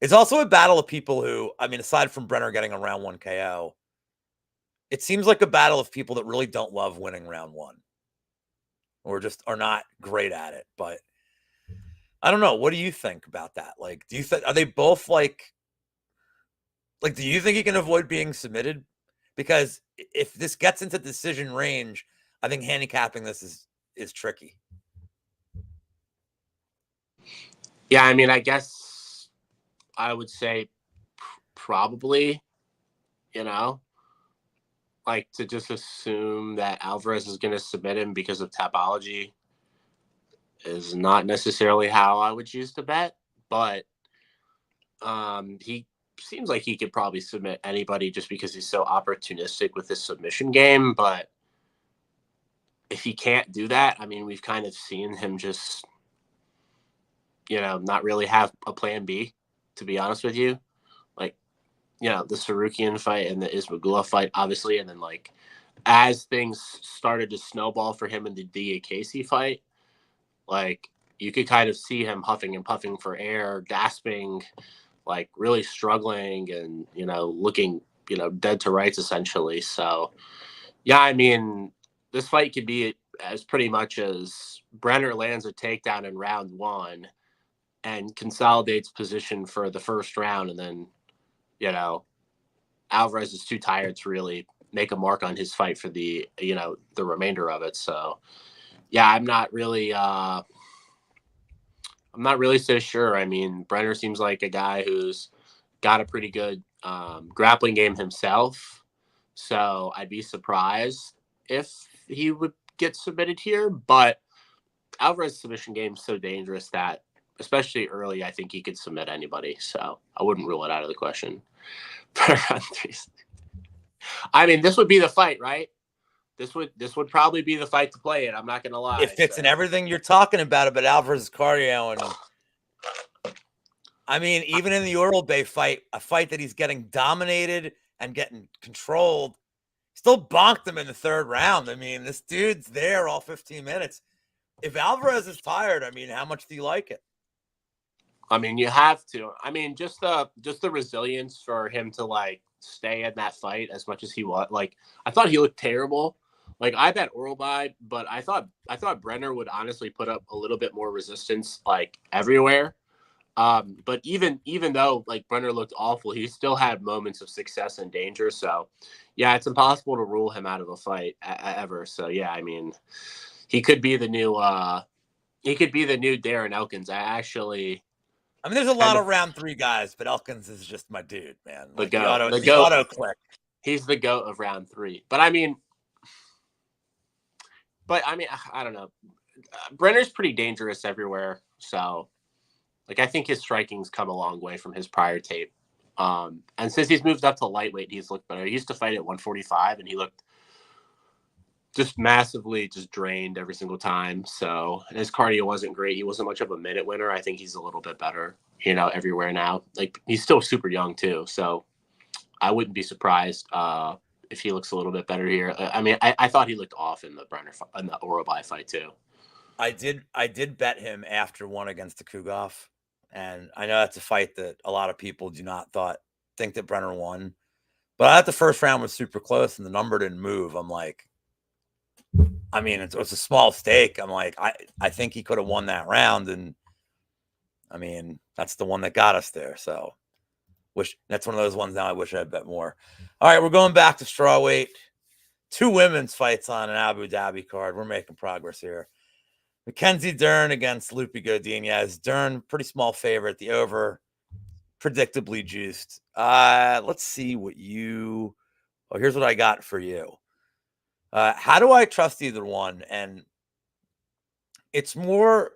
It's also a battle of people who, I mean, aside from Brenner getting a round 1 KO, it seems like a battle of people that really don't love winning round 1 or just are not great at it. But I don't know. What do you think about that? Like, do you think, are they both like, do you think he can avoid being submitted? Because if this gets into decision range, I think handicapping this is tricky. Yeah, I mean, I guess I would say probably, you know, like to just assume that Alvarez is going to submit him because of Tapology is not necessarily how I would choose to bet, but he seems like he could probably submit anybody just because he's so opportunistic with his submission game. But if he can't do that, I mean, we've kind of seen him just, you know, not really have a plan B, to be honest with you. Like, you know, the Sarukian fight and the Ismagula fight, obviously, and then like as things started to snowball for him in the Diakese fight, like you could kind of see him huffing and puffing for air, gasping, like really struggling and, you know, looking, you know, dead to rights essentially. So, yeah, I mean, this fight could be as pretty much as Brenner lands a takedown in round 1 and consolidates position for the first round. And then, you know, Alvarez is too tired to really make a mark on his fight for the, you know, the remainder of it. So, yeah, I'm not really I'm not really so sure. I mean, Brenner seems like a guy who's got a pretty good grappling game himself. So I'd be surprised if he would get submitted here. But Alvarez's submission game is so dangerous that, especially early, I think he could submit anybody. So I wouldn't rule it out of the question. I mean, this would be the fight, right? This would probably be the fight to play it. I'm not gonna lie. It fits in everything you're talking about Alvarez's cardio, and I mean, even in the Oral Bay fight, a fight that he's getting dominated and getting controlled, still bonked him in the third round. I mean, this dude's there all 15 minutes. If Alvarez is tired, I mean, how much do you like it? I mean, you have to. I mean, just the resilience for him to like stay in that fight as much as he was. Like, I thought he looked terrible. Like, I bet Oral by, but I thought Brenner would honestly put up a little bit more resistance like everywhere. But even though like Brenner looked awful, he still had moments of success and danger. So, yeah, it's impossible to rule him out of a fight ever. So, yeah, I mean, he could be the new Darren Elkins. I mean, there's a lot of round 3 guys, but Elkins is just my dude, man. Like the auto click. He's the GOAT of round 3. But I mean, I don't know. Brenner's pretty dangerous everywhere. So, like, I think his striking's come a long way from his prior tape. And since he's moved up to lightweight, he's looked better. He used to fight at 145, and he looked just massively just drained every single time. So, and his cardio wasn't great. He wasn't much of a minute winner. I think he's a little bit better, everywhere now. Like, he's still super young too. So I wouldn't be surprised if he looks a little bit better here. I mean, I thought he looked off in the Brenner in the Orobai fight too. I did bet him after one against the Kugov. And I know that's a fight that a lot of people do not think that Brenner won. But I thought the first round was super close and the number didn't move. I'm like, I mean, it's a small stake. I'm like, I think he could have won that round. And I mean, that's the one that got us there. So that's one of those ones now I wish I'd bet more. All right, we're going back to strawweight. 2 women's fights on an Abu Dhabi card. We're making progress here. Mackenzie Dern against Lupi Godinez. Dern, pretty small favorite. The over, predictably juiced. Let's see what here's what I got for you. How do I trust either one? And it's more,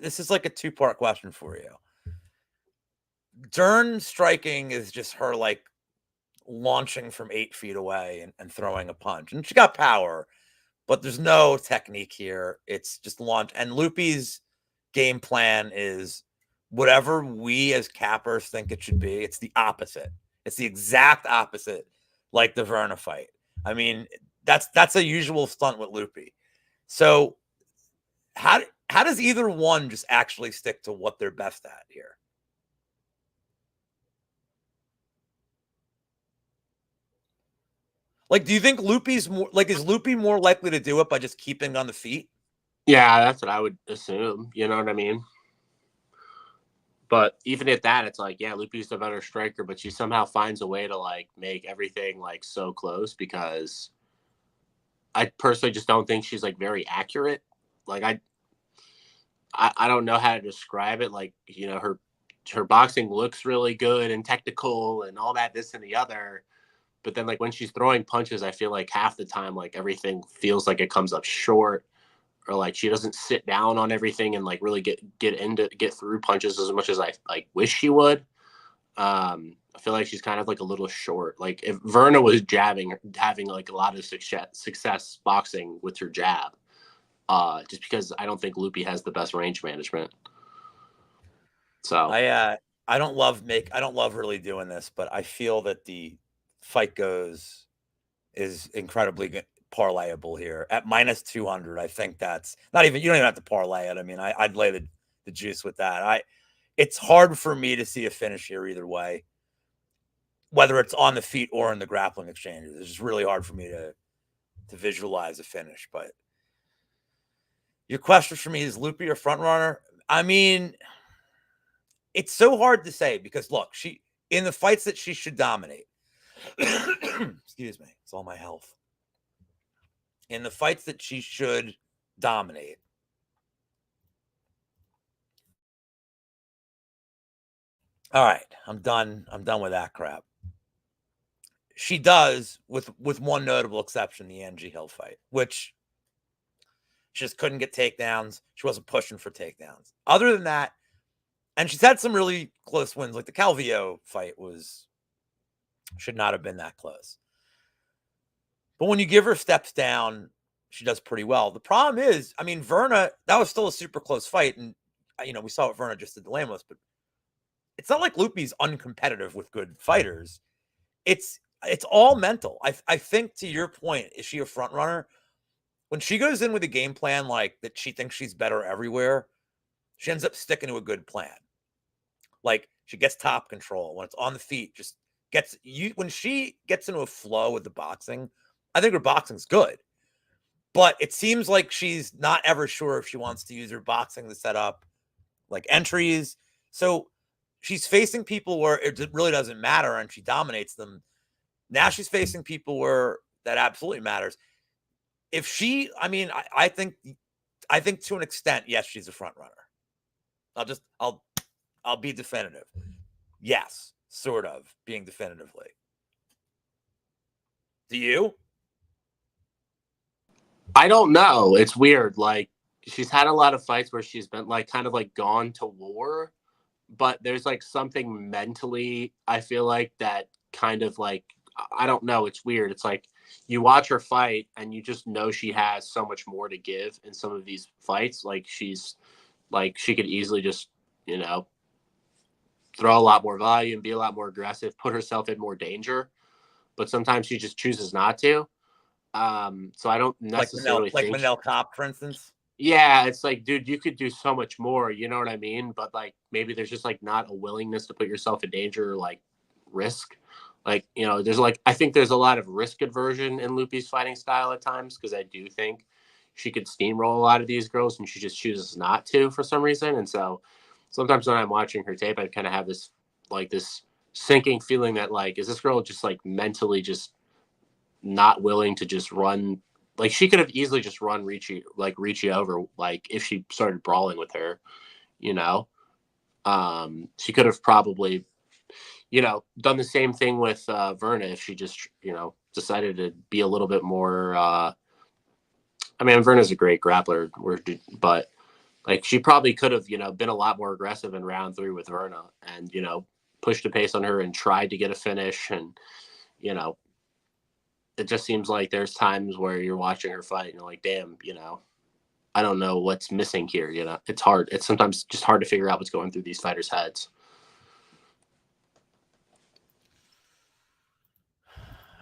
this is like a 2-part question for you. Dern striking is just her like launching from 8 feet away and throwing a punch. And she got power, but there's no technique here. It's just launch. And Lupi's game plan is whatever we as cappers think it should be. It's the opposite. It's the exact opposite, like the Verna fight. I mean, that's a usual stunt with Lupi. So how does either one just actually stick to what they're best at here? Like, do you think Lupi's more like, is Lupi more likely to do it by just keeping on the feet? Yeah, that's what I would assume. You know what I mean? But even at that, it's like, yeah, Lupi's the better striker, but she somehow finds a way to like make everything like so close because I personally just don't think she's like very accurate. Like I don't know how to describe it. Like, her boxing looks really good and technical and all that, this and the other. But then like when she's throwing punches, I feel like half the time, like everything feels like it comes up short, or like she doesn't sit down on everything and like really get through punches as much as I like wish she would. I feel like she's kind of like a little short. Like if Verna was having like a lot of success boxing with her jab, just because I don't think Lupi has the best range management. So I don't love really doing this, but I feel that the fight goes is incredibly good, parlayable here at -200. I think that's not even, you don't even have to parlay it. I mean, I'd lay the juice with that. It's hard for me to see a finish here either way, whether it's on the feet or in the grappling exchanges. It's just really hard for me to visualize a finish. But your question for me is Lupi or front runner? I mean, it's so hard to say because look, she in the fights that she should dominate. Excuse me, it's all my health. In the fights that she should dominate, All right, I'm done. I'm done with that crap. She does, with one notable exception, the Angie Hill fight, which she just couldn't get takedowns. She wasn't pushing for takedowns. Other than that, and she's had some really close wins. Like the Calvillo fight should not have been that close. But when you give her steps down, she does pretty well. The problem is, I mean, Verna, that was still a super close fight. And, we saw what Verna just did to Lemos, but it's not like Lupi's uncompetitive with good fighters. It's all mental. I think, to your point, is she a front runner? When she goes in with a game plan like that, she thinks she's better everywhere, she ends up sticking to a good plan. Like, she gets top control. When it's on the feet, just gets you. When she gets into a flow with the boxing, I think her boxing's good. But it seems like she's not ever sure if she wants to use her boxing to set up like entries. So she's facing people where it really doesn't matter and she dominates them. Now she's facing people where that absolutely matters. If she, I think to an extent, yes, she's a front runner. I'll be definitive. Yes, sort of being definitively. Do you? I don't know. It's weird. Like, she's had a lot of fights where she's been like kind of like gone to war, but there's like something mentally, I feel like, that kind of like, I don't know. It's weird. It's like you watch her fight and you just know she has so much more to give in some of these fights. Like, she's like, she could easily just, throw a lot more volume, be a lot more aggressive, put herself in more danger. But sometimes she just chooses not to. So I don't necessarily like think Manel Kopp, for instance. Yeah, it's like, dude, you could do so much more. You know what I mean? But like, maybe there's just like not a willingness to put yourself in danger or like risk. Like, there's like, I think there's a lot of risk aversion in Lupi's fighting style at times, because I do think she could steamroll a lot of these girls and she just chooses not to for some reason. And so sometimes when I'm watching her tape, I kind of have this sinking feeling that like, is this girl just like mentally just not willing to just run? Like, she could have easily just run Ricci over, like, if she started brawling with her, she could have probably, done the same thing with Verna if she just, decided to be a little bit more, Verna's a great grappler, but like, she probably could have, been a lot more aggressive in round 3 with Verna and, pushed the pace on her and tried to get a finish. And, it just seems like there's times where you're watching her fight and you're like, damn, I don't know what's missing here. It's hard. It's sometimes just hard to figure out what's going through these fighters' heads.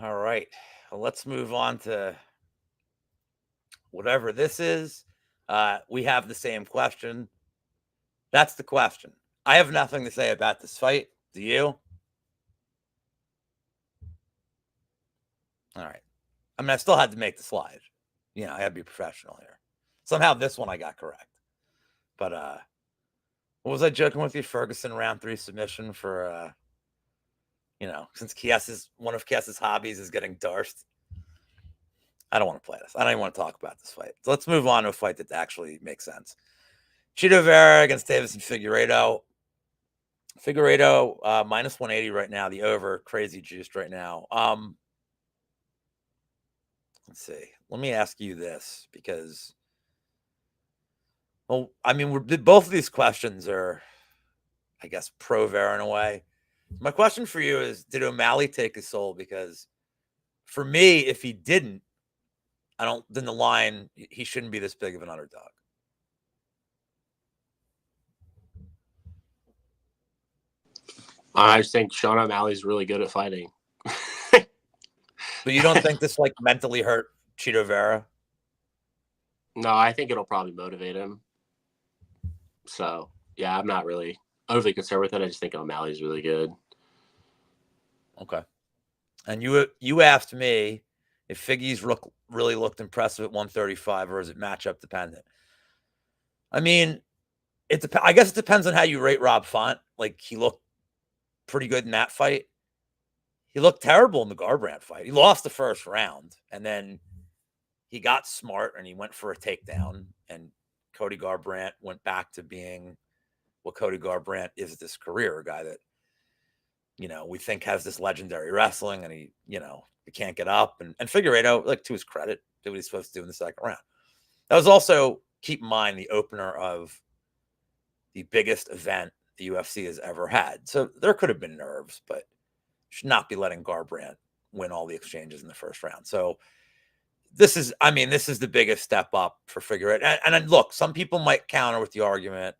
All right. Well, let's move on to whatever this is. We have the same question. That's the question. I have nothing to say about this fight. Do you? All right. I still had to make the slide. I had to be professional here. Somehow this one I got correct. But what was I joking with you? Ferguson round 3 submission for since one of Kies's hobbies is getting darsed. I don't want to play this. I don't even want to talk about this fight. So let's move on to a fight that actually makes sense. Chito Vera against Davison Figueiredo. Figueiredo minus 180 right now. The over, crazy juiced right now. Let's see. Let me ask you this, because, both of these questions are, I guess, pro Vera in a way. My question for you is, did O'Malley take his soul? Because for me, if he didn't, then the line, he shouldn't be this big of an underdog. I just think Sean O'Malley's really good at fighting. But you don't think this mentally hurt Chito Vera? No, I think it'll probably motivate him. So yeah, I'm not really overly concerned with it. I just think O'Malley's really good. Okay. And you asked me if Figgy's really looked impressive at 135, or is it matchup dependent? I guess it depends on how you rate Rob Font. Like, he looked pretty good in that fight. He looked terrible in the Garbrandt fight. He lost the first round, and then he got smart and he went for a takedown, and Cody Garbrandt went back to being what Cody Garbrandt is this career, a guy that we think has this legendary wrestling, and he can't get up. And Figueiredo, like, to his credit, did what he's supposed to do in the second round. That was also, keep in mind, the opener of the biggest event the UFC has ever had. So there could have been nerves, but should not be letting Garbrandt win all the exchanges in the first round. So this is the biggest step up for Figueiredo. And look, some people might counter with the argument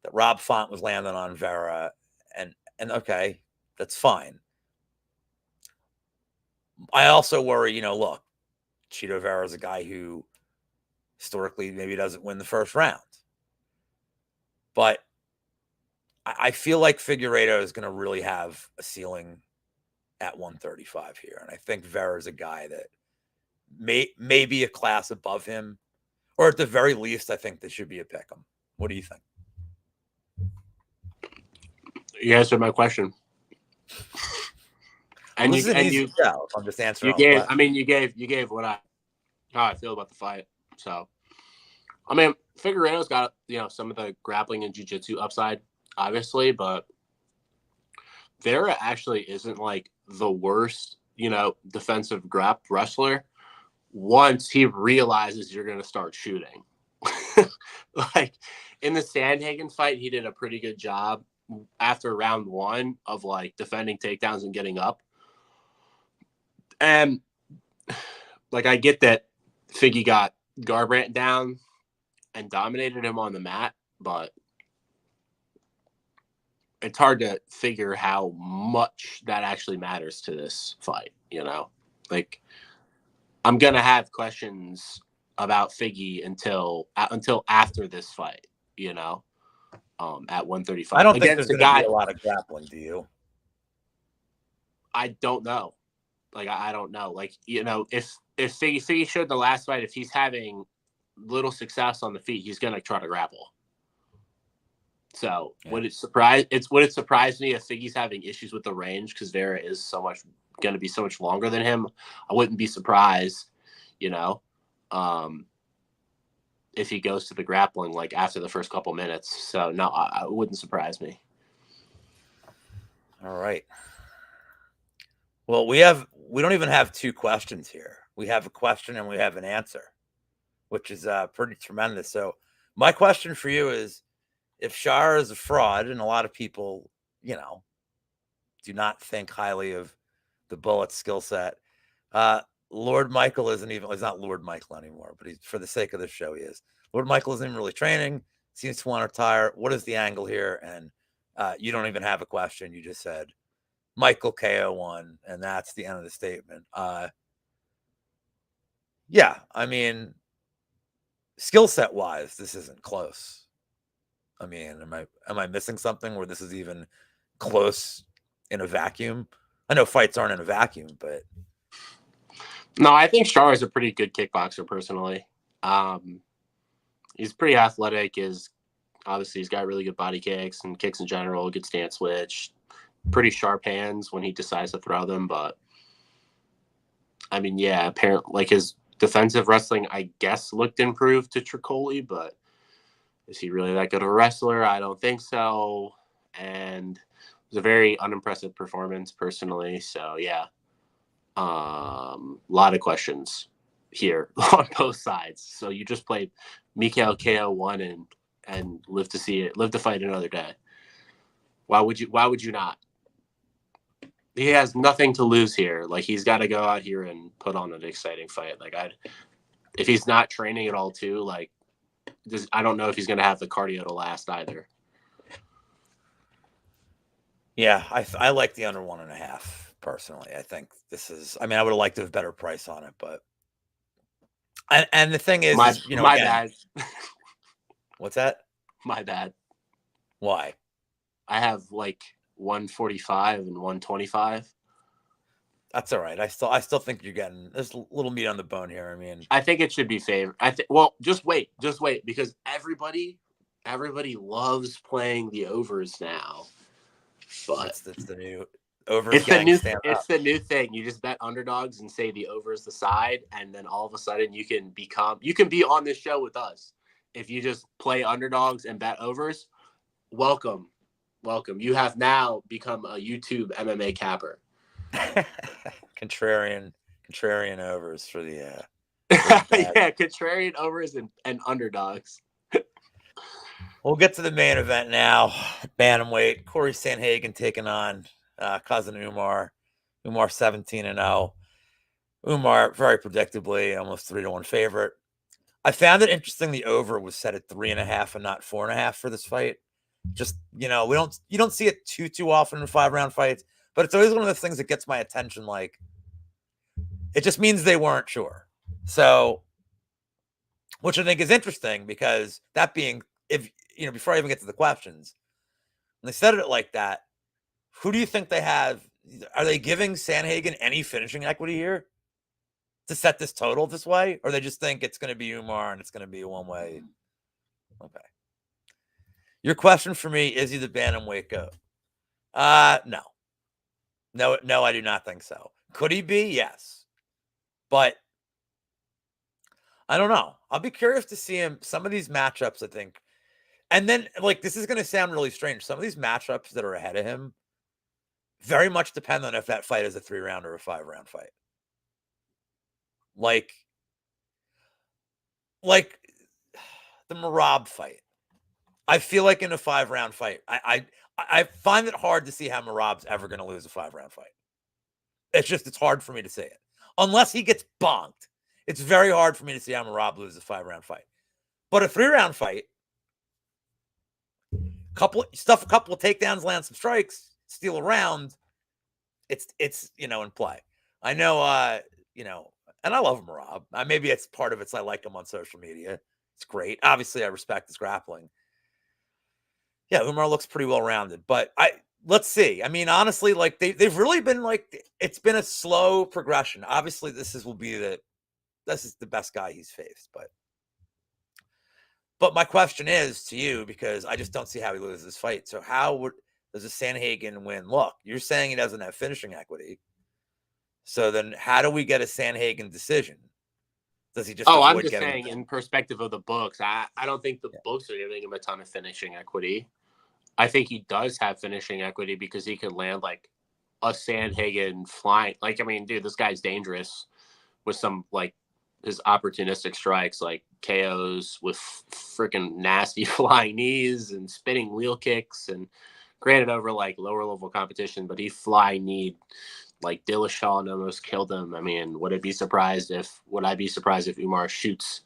that Rob Font was landing on Vera, and okay, that's fine. I also worry, look, Chito Vera is a guy who historically maybe doesn't win the first round. But I feel like Figueiredo is going to really have a ceiling at 135 here. And I think Vera is a guy that may be a class above him, or at the very least, I think this should be a pick 'em. What do you think? You answered my question. And well, I'm just answering. You gave how I feel about the fight. So, Figueiredo's got some of the grappling and jiu-jitsu upside, obviously, but Vera actually isn't like the worst, defensive grap wrestler once he realizes you're going to start shooting. Like in the Sandhagen fight, he did a pretty good job after round 1 of like defending takedowns and getting up. And like, I get that Figgy got Garbrandt down and dominated him on the mat, but it's hard to figure how much that actually matters to this fight, Like, I'm going to have questions about Figgy until after this fight, at 135. I don't think there's going to be a lot of grappling, do you? I don't know. Like, I don't know. Like, if Figgy showed the last fight, if he's having little success on the feet, he's going to try to grapple. So would it surprise me if Figgy's having issues with the range, because Vera is going to be so much longer than him? I wouldn't be surprised, if he goes to the grappling like after the first couple minutes. So no, it wouldn't surprise me. All right. Well, we don't even have 2 questions here. We have a question and we have an answer, which is pretty tremendous. So my question for you is, if Shara is a fraud, and a lot of people, do not think highly of the Bullet skill set, Lord Michael he's not Lord Michael anymore, but he's, for the sake of the show, he is. Lord Michael isn't even really training, seems to want to retire. What is the angle here? And you don't even have a question. You just said Michael KO won, and that's the end of the statement. Skill set wise, this isn't close. Am I missing something where this is even close in a vacuum? I know fights aren't in a vacuum, but no, I think Shar is a pretty good kickboxer personally. He's pretty athletic. Obviously he's got really good body kicks and kicks in general, good stance switch, pretty sharp hands when he decides to throw them. But apparently, like, his defensive wrestling, I guess, looked improved to Tricoli, but is he really that good of a wrestler? I don't think so. And it was a very unimpressive performance personally. So yeah, a lot of questions here on both sides. So you just played Mikhail KO 1 and live to fight another day. Why would you not? He has nothing to lose here. Like, he's got to go out here and put on an exciting fight. Like, if he's not training at all too, like, I don't know if he's going to have the cardio to last either. Yeah, I like the under 1.5 personally. I think this is. I would have liked to have better price on it, but and the thing is, my again, bad. What's that? My bad. Why? I have like 145 and 125. That's all right. I still think you're getting there's a little meat on the bone here. I think it should be favored. Well, just wait, because everybody loves playing the overs now. But it's the new overs. It's the new thing. You just bet underdogs and say the over is the side, and then all of a sudden you can be on this show with us if you just play underdogs and bet overs. Welcome. Welcome. You have now become a YouTube MMA capper. Contrarian overs for the Yeah, contrarian overs and underdogs. We'll get to the main event now. Bantamweight, Corey Sandhagen taking on cousin Umar. Umar 17-0. Umar very predictably almost 3-1 favorite. I found it interesting the over was set at 3.5 and not 4.5 for this fight. Just, you don't see it too often in 5-round fights, but it's always one of the things that gets my attention. Like, it just means they weren't sure. So, which I think is interesting, because that being, if before I even get to the questions, when they said it like that, who do you think they have? Are they giving Sandhagen any finishing equity here to set this total this way? Or they just think it's going to be Umar and it's going to be a one-way? Okay. Your question for me, is he the bantamweight goat? No. No, I do not think so. Could he be? Yes. But I don't know. I'll be curious to see him. Some of these matchups, I think. And then, like, this is going to sound really strange. Some of these matchups that are ahead of him very much depend on if that fight is a 3-round or a 5-round fight. Like the Merab fight. I feel like in a 5-round fight, I find it hard to see how Merab's ever going to lose a 5-round fight. It's hard for me to say it. Unless he gets bonked, it's very hard for me to see how Merab loses a 5-round fight. But a 3-round fight, a couple of takedowns, land some strikes, steal a round, it's in play. I know, and I love Merab. Maybe it's part of it. I like him on social media. It's great. Obviously, I respect his grappling. Yeah, Umar looks pretty well-rounded, but let's see. I mean, honestly, like they've really been it's been a slow progression. Obviously, this is the best guy he's faced, but my question is to you, because I just don't see how he loses this fight. So how does a Sandhagen win? Look, you're saying he doesn't have finishing equity. So then how do we get a Sandhagen decision? Does he just I'm just saying in perspective of the books, I don't think the books are giving him a ton of finishing equity. I think he does have finishing equity because he can land like a Sandhagen flying. Like, I mean, dude, this guy's dangerous with some like his opportunistic strikes, like KOs with freaking nasty flying knees and spinning wheel kicks, and granted over like lower level competition, but he fly kneed like Dillashaw and almost killed him. I mean, would I be surprised if Umar shoots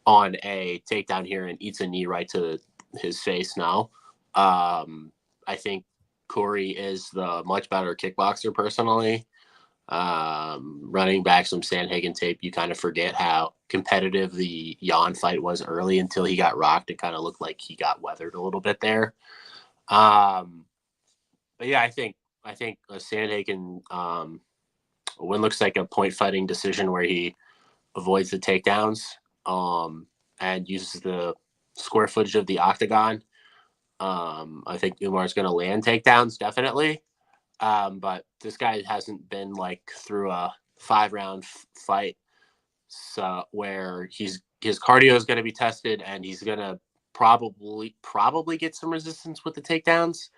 on a takedown here and eats a knee right to his face? No. I think Corey is the much better kickboxer personally. Running back some Sandhagen tape, you kind of forget how competitive the Jan fight was early until he got rocked. It kind of looked like he got weathered a little bit there. But yeah, I think a Sandhagen win looks like a point fighting decision where he avoids the takedowns and uses the square footage of the octagon. I think Umar's going to land takedowns, definitely. But this guy hasn't been like through a 5-round fight, so where his cardio is going to be tested, and he's going to probably get some resistance with the takedowns.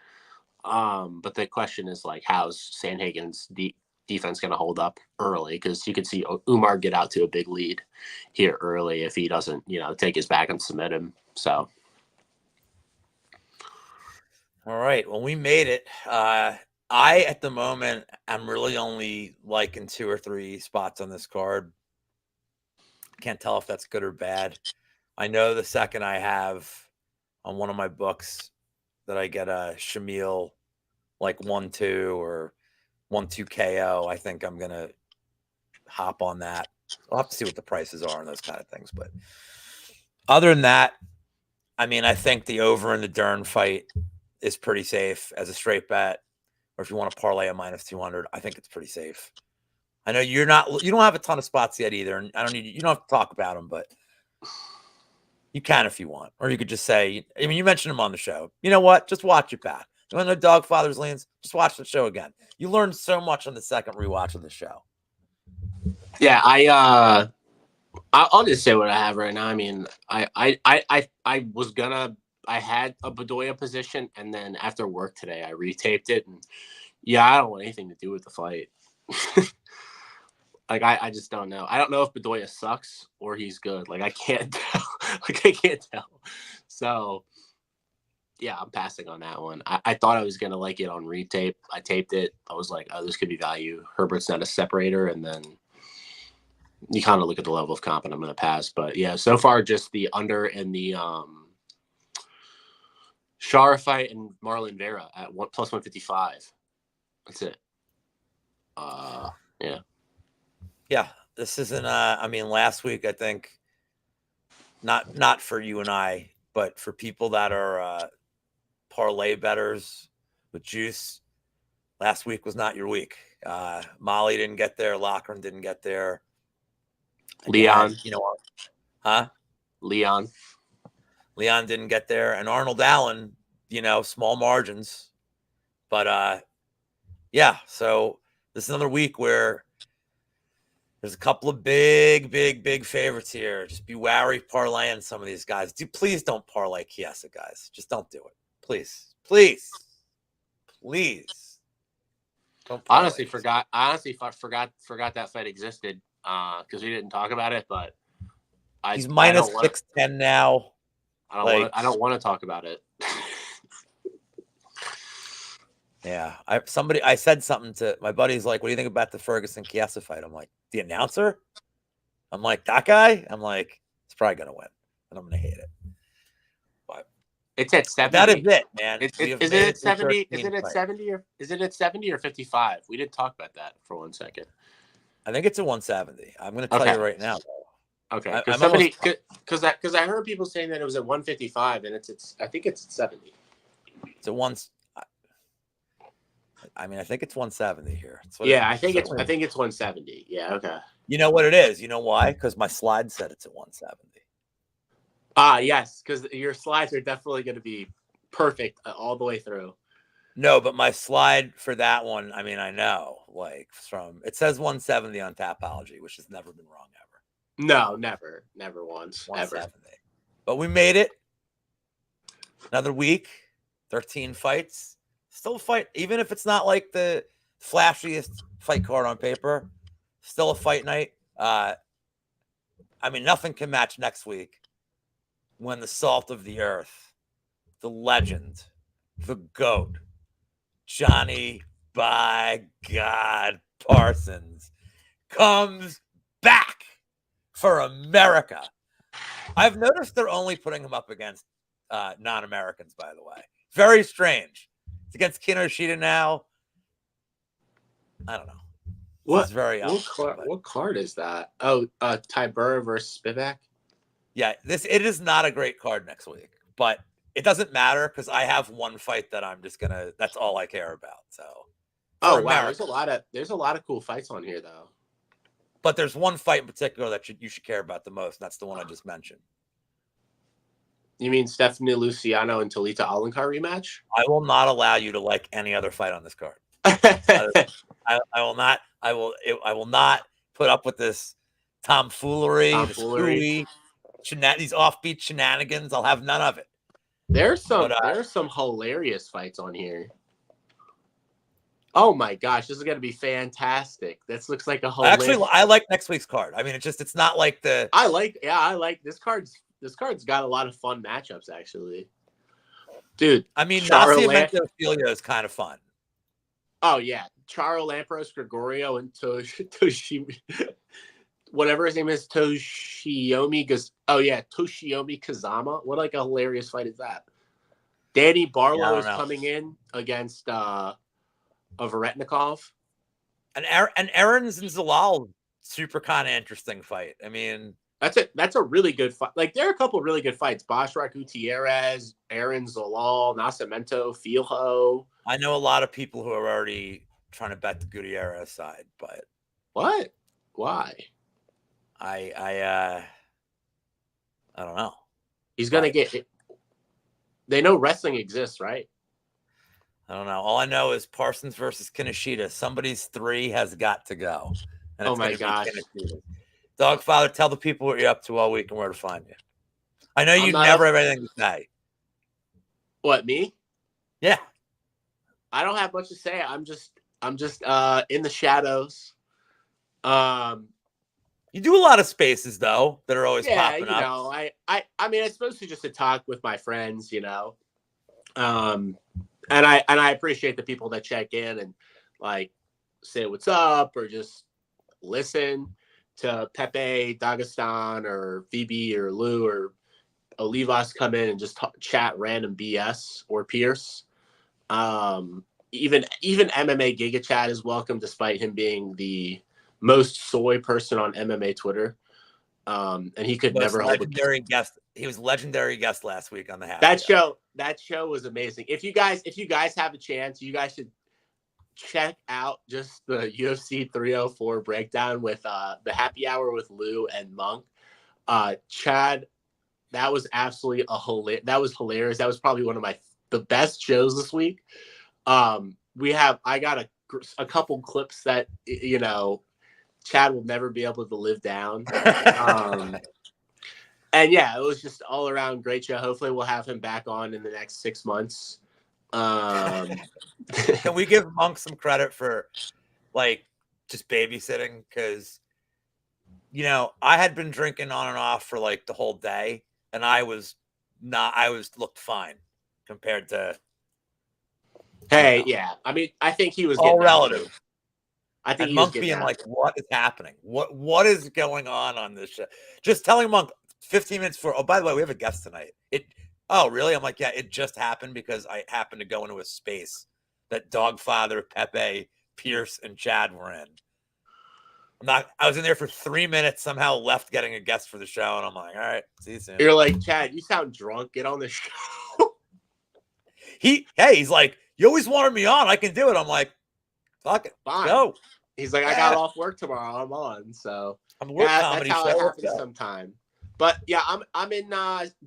But the question is like, how's Sandhagen's defense going to hold up early? Because you could see Umar get out to a big lead here early if he doesn't, take his back and submit him. So. All right. Well, we made it. I, at the moment, I'm really only liking 2 or 3 spots on this card. Can't tell if that's good or bad. I know the second I have on one of my books that I get a Shamil like 1-2 or 1-2 KO, I think I'm going to hop on that. I'll have to see what the prices are and those kind of things. But other than that, I mean, I think the over in the Dern fight is pretty safe as a straight bet. Or if you want to parlay a -200, I think it's pretty safe. I know you don't have a ton of spots yet either, and you don't have to talk about them, but you can if you want. Or you could just say, I mean, you mentioned them on the show. You know what? Just watch it back. You want to know Dogfather's leans? Just watch the show again. You learned so much on the second rewatch of the show. Yeah, I'll just say what I have right now. I mean, I was gonna I had a Bedoya position, and then after work today, I retaped it, and yeah, I don't want anything to do with the fight. Like I just don't know. I don't know if Bedoya sucks or he's good. Like I can't tell. Like I can't tell. So yeah, I'm passing on that one. I thought I was gonna like it on retape. I taped it. I was like, oh, this could be value. Herbert's not a separator, and then you kind of look at the level of comp, and I'm gonna pass. But yeah, so far just the under and the Shara fight and Marlon Vera at plus 155. That's it. Yeah. Yeah, this isn't. I mean, last week I think not for you and I, but for people that are parlay bettors with juice. Last week was not your week. Molly didn't get there. Loughran didn't get there. Leon, you know, huh? Leon didn't get there, and Arnold Allen. You know, small margins, but yeah. So this is another week where there's a couple of big favorites here. Just be wary parlaying some of these guys. Please don't parlay Chiesa, guys. Just don't do it. Please. Don't honestly forgot that fight existed because we didn't talk about it, but he's minus 610 now. I don't want to talk about it. Yeah, I said something to my buddy's like, what do you think about the Ferguson Chiesa fight? I'm like, the announcer? I'm like, that guy? I'm like, it's probably gonna win, and I'm gonna hate it. But it's at 70. That is it, man. Is it at 70? Is it at 70 or is it at 70 or 55? We didn't talk about that for 1 second. I think it's a 170. I'm gonna tell you right now, though. Okay, because I heard people saying that it was at 155, and I think it's 70. It's at once. I mean, I think it's 170 here. I think it's 170. Yeah, okay. You know what it is? You know why? Because my slide said it's at 170. Yes, because your slides are definitely going to be perfect all the way through. No, but my slide for that one, I mean, I know, like it says 170 on Tapology, which has never been wrong ever. No, never once, 170. ever. But we made it. Another week, 13 fights. Still a fight, even if it's not like the flashiest fight card on paper. Still a fight night. I mean, nothing can match next week when the salt of the earth, the legend, the GOAT, Johnny by God Parsons comes back for America. I've noticed they're only putting him up against non-Americans, by the way. Very strange. It's against Kinoshita now. I don't know. What card is that? Oh, Tybura versus Spivak. Yeah, it is not a great card next week, but it doesn't matter because I have one fight that I'm just gonna. That's all I care about. So. Oh wow, there's a lot of cool fights on here though. But there's one fight in particular that you should care about the most. And that's the one I just mentioned. You mean Stephanie Luciano and Talita Alencar rematch? I will not allow you to like any other fight on this card. I will not. I will not put up with this tomfoolery. This hooey, these offbeat shenanigans. I'll have none of it. There's some hilarious fights on here. Oh my gosh, this is gonna be fantastic. This looks like a hilarious. Actually, I like next week's card. I mean, it's not like the. I like this card's. This card's got a lot of fun matchups, actually. Dude, I mean, Nascimento Ophelia is kind of fun. Oh, yeah. Charo Lampros, Gregorio, and Toshiomi. Whatever his name is, Toshiomi Kazama. What, like, a hilarious fight is that? Danny Barlow is coming in against Varetnikov. And Aaron's and Zalal, super kind of interesting fight. I mean... That's a really good fight. Like, there are a couple of really good fights. Bashrak Gutierrez, Aaron Zalal, Nascimento, Filho. I know a lot of people who are already trying to bet the Gutierrez side, but what? Why? I don't know. He's gonna get it. They know wrestling exists, right? I don't know. All I know is Parsons versus Kinoshita. Somebody's 3 has got to go. And oh my gosh. Dogfather, tell the people what you're up to all week and where to find you. I know you never have anything to say. What, me? Yeah. I don't have much to say. I'm just in the shadows. You do a lot of spaces though that are always Yeah, popping you up. know, I mean, it's mostly just to talk with my friends, you know. And I appreciate the people that check in and like say what's up or just listen to Pepe, Dagestan, or Phoebe or Lou or Olivas come in and just chat random BS or Pierce. Even MMA Giga Chat is welcome, despite him being the most soy person on MMA Twitter. And he could never hold legendary guest. He was legendary guest last week on the Happy that show was amazing. If you guys have a chance, you guys should check out just the UFC 304 breakdown with the Happy Hour with Lou and Monk. Chad, that was absolutely that was hilarious. That was probably one of the best shows this week. I got a couple clips that, you know, Chad will never be able to live down. And yeah, it was just all around great show. Hopefully we'll have him back on in the next 6 months. Can we give Monk some credit for like just babysitting? Because, you know, I had been drinking on and off for like the whole day, and I looked fine compared to. Hey, yeah. I mean, I think he was all getting relative. I think and Monk being like, "What is happening? What is going on this show?" Just telling Monk 15 minutes before. Oh, by the way, we have a guest tonight. Oh, really? I'm like, yeah, it just happened because I happened to go into a space that Dogfather, Pepe, Pierce, and Chad were in. I was in there for 3 minutes, somehow left getting a guest for the show, and I'm like, all right, see you soon. You're like, Chad, you sound drunk. Get on the show. He's like, you always wanted me on. I can do it. I'm like, fuck it. Fine. Go. He's like, I got off work tomorrow. I'm on. So I'm work comedy that's how show. it happens sometime. But yeah, I'm in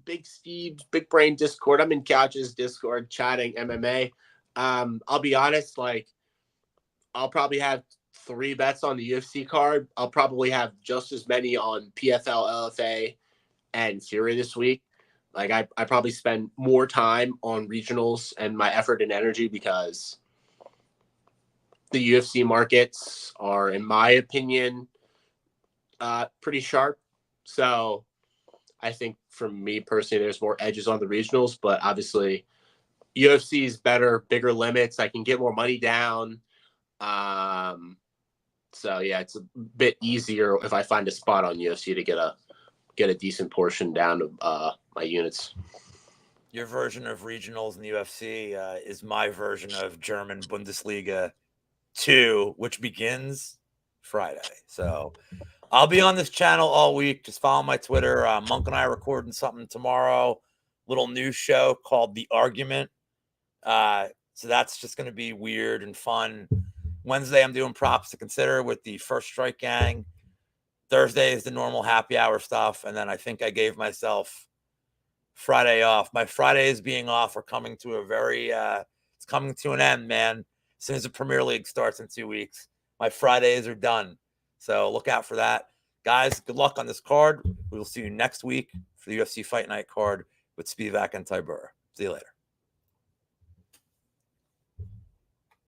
Big Steve's Big Brain Discord. I'm in Couch's Discord chatting MMA. I'll be honest, like I'll probably have 3 bets on the UFC card. I'll probably have just as many on PFL, LFA, and Fury this week. Like I probably spend more time on regionals and my effort and energy because the UFC markets are, in my opinion, pretty sharp. So I think for me personally, there's more edges on the regionals, but obviously UFC is better, bigger limits. I can get more money down. So yeah, it's a bit easier if I find a spot on UFC to get a decent portion down to my units. Your version of regionals in the UFC is my version of German Bundesliga 2, which begins Friday. So I'll be on this channel all week. Just follow my Twitter. Monk and I are recording something tomorrow. Little news show called The Argument. So that's just going to be weird and fun. Wednesday, I'm doing props to consider with the First Strike Gang. Thursday is the normal happy hour stuff. And then I think I gave myself Friday off. My Fridays being off are coming to it's coming to an end, man. As soon as the Premier League starts in 2 weeks, my Fridays are done. So look out for that. Guys, good luck on this card. We will see you next week for the UFC Fight Night card with Spivak and Tybura. See you later.